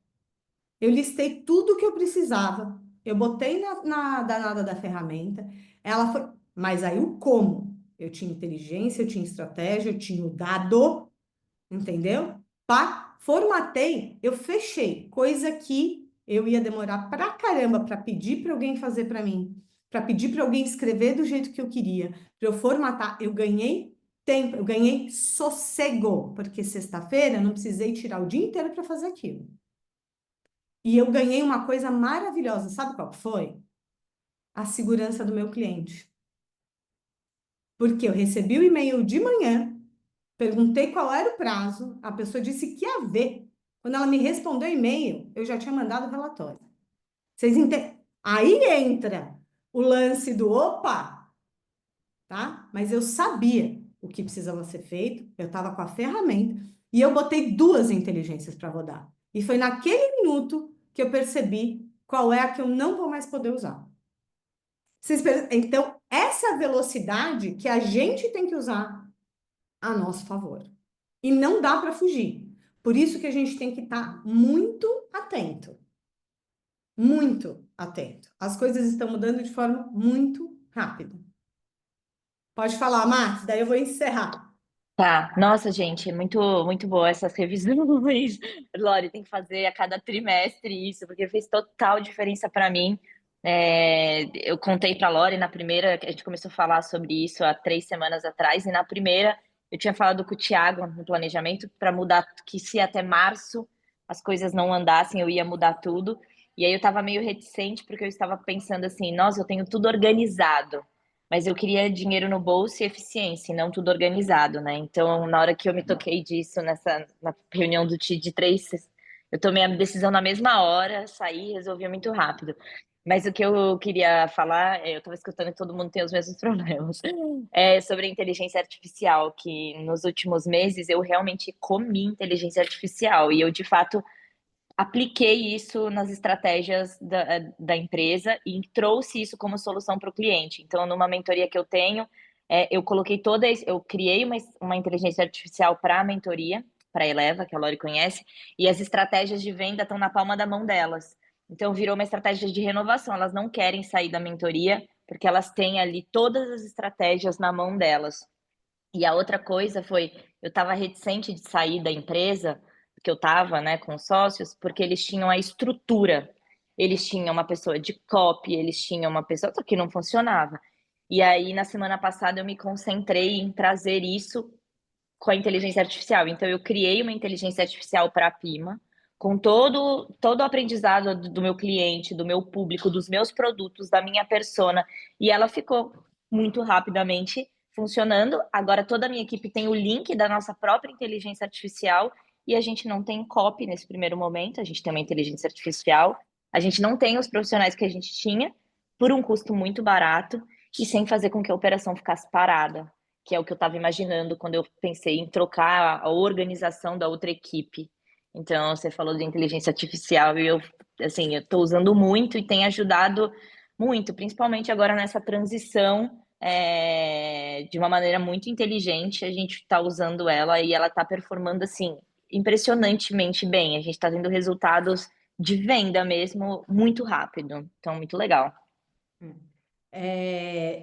Eu listei tudo que eu precisava. Eu botei na danada da ferramenta. Ela foi. Mas aí o como? Eu tinha inteligência, eu tinha estratégia, eu tinha o dado, entendeu? Pá, formatei, eu fechei. Coisa que eu ia demorar pra caramba para pedir para alguém fazer para mim, para pedir para alguém escrever do jeito que eu queria, para eu formatar. Eu ganhei tempo, eu ganhei sossego, porque sexta-feira eu não precisei tirar o dia inteiro para fazer aquilo. E eu ganhei uma coisa maravilhosa. Sabe qual que foi? A segurança do meu cliente. Porque eu recebi o e-mail de manhã, perguntei qual era o prazo, a pessoa disse que ia ver. Quando ela me respondeu o e-mail, eu já tinha mandado o relatório. Vocês entendem? Aí entra o lance do opa, tá? Mas eu sabia o que precisava ser feito, eu estava com a ferramenta e eu botei 2 inteligências para rodar. E foi naquele minuto que eu percebi qual é a que eu não vou mais poder usar. Então, essa velocidade que a gente tem que usar a nosso favor. E não dá para fugir. Por isso que a gente tem que estar muito atento. Muito atento. As coisas estão mudando de forma muito rápida. Pode falar, Max, daí eu vou encerrar. Tá, nossa, gente, muito boa essas revisões. Lore, tem que fazer a cada trimestre isso, porque fez total diferença para mim. Eu contei para Lore na primeira, que a gente começou a falar sobre isso há 3 semanas atrás, e na primeira eu tinha falado com o Thiago no planejamento para mudar, que se até março as coisas não andassem, eu ia mudar tudo. E aí eu estava meio reticente, porque eu estava pensando assim, nossa, eu tenho tudo organizado. Mas eu queria dinheiro no bolso e eficiência, e não tudo organizado, né? Então, na hora que eu me toquei disso, na reunião do TI de 3, eu tomei a decisão na mesma hora, saí e resolvi muito rápido. Mas o que eu queria falar, eu estava escutando que todo mundo tem os mesmos problemas, é sobre a inteligência artificial, que nos últimos meses eu realmente comi inteligência artificial, e eu, de fato, apliquei isso nas estratégias da empresa e trouxe isso como solução para o cliente. Então, numa mentoria que eu tenho, eu coloquei eu criei uma inteligência artificial para a mentoria, para a Eleva, que a Lori conhece, e as estratégias de venda estão na palma da mão delas. Então, virou uma estratégia de renovação. Elas não querem sair da mentoria, porque elas têm ali todas as estratégias na mão delas. E a outra coisa foi, eu estava reticente de sair da empresa, que eu estava, né, com os sócios, porque eles tinham a estrutura. Eles tinham uma pessoa de copy, eles tinham uma pessoa só que não funcionava. E aí, na semana passada, eu me concentrei em trazer isso com a inteligência artificial. Então, eu criei uma inteligência artificial para a Pima, com todo o aprendizado do meu cliente, do meu público, dos meus produtos, da minha persona, e ela ficou muito rapidamente funcionando. Agora, toda a minha equipe tem o link da nossa própria inteligência artificial e a gente não tem copy nesse primeiro momento, a gente tem uma inteligência artificial, a gente não tem os profissionais que a gente tinha por um custo muito barato e sem fazer com que a operação ficasse parada, que é o que eu estava imaginando quando eu pensei em trocar a organização da outra equipe. Então, você falou de inteligência artificial e eu estou usando muito e tem ajudado muito, principalmente agora nessa transição de uma maneira muito inteligente, a gente está usando ela e ela está performando assim impressionantemente bem. A gente está tendo resultados de venda mesmo muito rápido. Então, muito legal.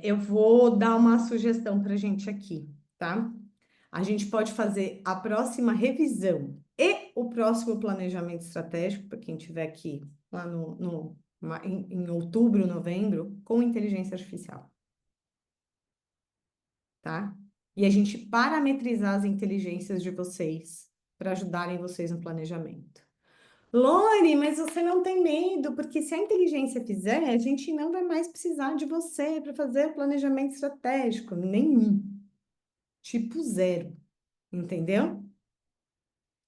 Eu vou dar uma sugestão para a gente aqui, tá? A gente pode fazer a próxima revisão e o próximo planejamento estratégico, para quem estiver aqui lá em outubro, novembro, com inteligência artificial, tá? E a gente parametrizar as inteligências de vocês para ajudarem vocês no planejamento. Lore, mas você não tem medo, porque se a inteligência fizer, a gente não vai mais precisar de você para fazer o planejamento estratégico. Nenhum. Tipo zero. Entendeu?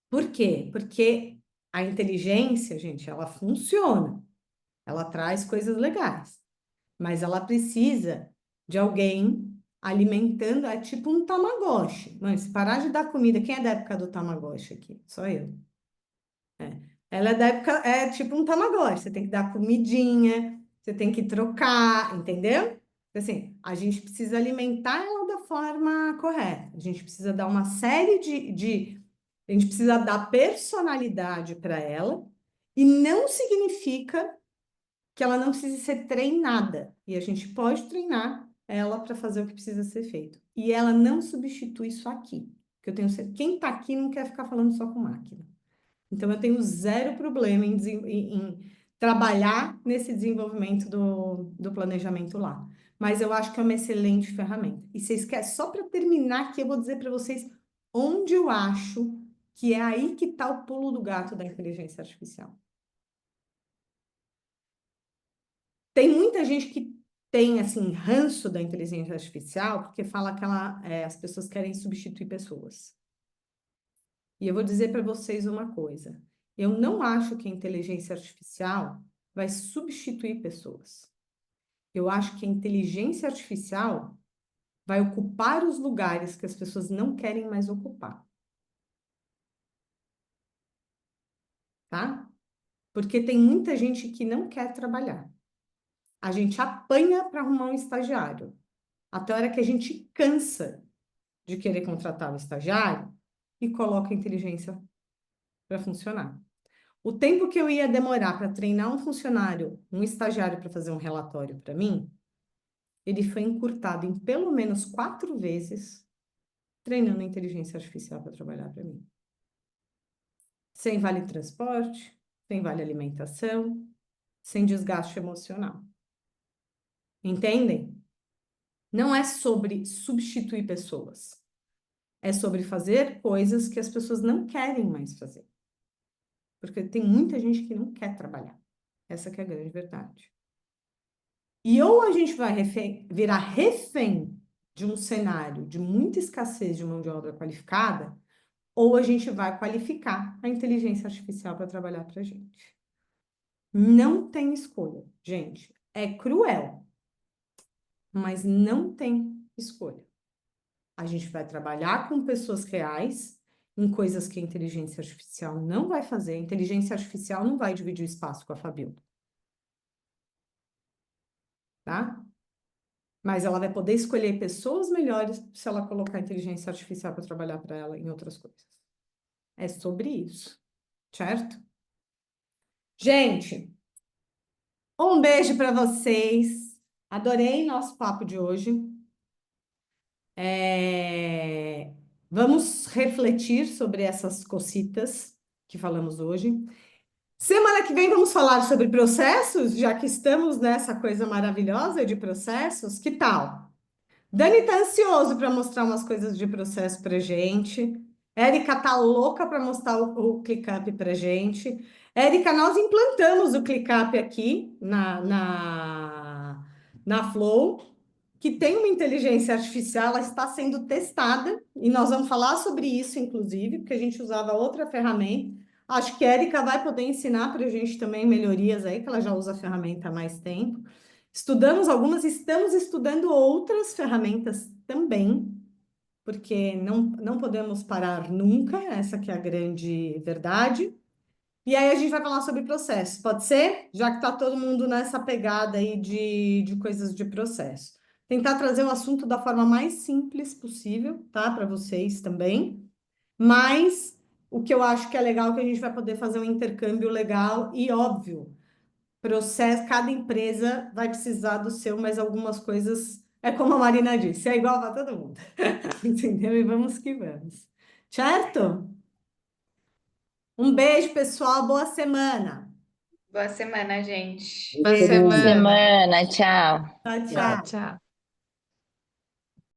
Por quê? Porque a inteligência, gente, ela funciona. Ela traz coisas legais. Mas ela precisa de alguém alimentando, é tipo um Tamagotchi. Mas se parar de dar comida, quem é da época do Tamagotchi aqui? Só eu. Ela é da época, é tipo um Tamagotchi, você tem que dar comidinha, você tem que trocar, entendeu? Assim, a gente precisa alimentar ela da forma correta, a gente precisa dar uma série a gente precisa dar personalidade para ela, e não significa que ela não precise ser treinada, e a gente pode treinar ela para fazer o que precisa ser feito. E ela não substitui isso aqui, que eu tenho certeza, quem está aqui não quer ficar falando só com máquina. Então, eu tenho zero problema em trabalhar nesse desenvolvimento do planejamento lá. Mas eu acho que é uma excelente ferramenta. E vocês querem, só para terminar aqui, eu vou dizer para vocês onde eu acho que é aí que está o pulo do gato da inteligência artificial. Tem muita gente que tem, assim, ranço da inteligência artificial porque fala que as pessoas querem substituir pessoas. E eu vou dizer para vocês uma coisa. Eu não acho que a inteligência artificial vai substituir pessoas. Eu acho que a inteligência artificial vai ocupar os lugares que as pessoas não querem mais ocupar. Tá? Porque tem muita gente que não quer trabalhar. A gente apanha para arrumar um estagiário. Até a hora que a gente cansa de querer contratar o estagiário e coloca a inteligência para funcionar. O tempo que eu ia demorar para treinar um funcionário, um estagiário para fazer um relatório para mim, ele foi encurtado em pelo menos 4 vezes treinando a inteligência artificial para trabalhar para mim. Sem vale transporte, sem vale alimentação, sem desgaste emocional. Entendem? Não é sobre substituir pessoas. É sobre fazer coisas que as pessoas não querem mais fazer. Porque tem muita gente que não quer trabalhar. Essa que é a grande verdade. E ou a gente vai virar refém de um cenário de muita escassez de mão de obra qualificada, ou a gente vai qualificar a inteligência artificial para trabalhar para a gente. Não tem escolha, gente. É cruel, mas não tem escolha. A gente vai trabalhar com pessoas reais, em coisas que a inteligência artificial não vai fazer. A inteligência artificial não vai dividir o espaço com a Fabiola. Tá? Mas ela vai poder escolher pessoas melhores se ela colocar a inteligência artificial para trabalhar para ela em outras coisas. É sobre isso, certo? Gente, um beijo para vocês. Adorei nosso papo de hoje. Vamos refletir sobre essas cositas que falamos hoje. Semana que vem vamos falar sobre processos, já que estamos nessa coisa maravilhosa de processos. Que tal? Dani tá ansioso para mostrar umas coisas de processo para gente. Érica tá louca para mostrar o ClickUp para gente. Érica, nós implantamos o ClickUp aqui na Flow, que tem uma inteligência artificial, ela está sendo testada, e nós vamos falar sobre isso, inclusive, porque a gente usava outra ferramenta. Acho que a Érica vai poder ensinar para a gente também melhorias aí, que ela já usa a ferramenta há mais tempo. Estudamos algumas, estamos estudando outras ferramentas também, porque não podemos parar nunca, essa que é a grande verdade. E aí a gente vai falar sobre processo, pode ser? Já que está todo mundo nessa pegada aí de coisas de processo. tentar trazer o assunto da forma mais simples possível, tá? Para vocês também. Mas o que eu acho que é legal é que a gente vai poder fazer um intercâmbio legal e óbvio, processo, cada empresa vai precisar do seu, mas algumas coisas é como a Marina disse, é igual para todo mundo. Entendeu? E vamos que vamos. Certo? Um beijo, pessoal. Boa semana. Boa semana, gente. Boa Beijo. semana. Semana, tchau. Tchau, Tchau, tchau. tchau.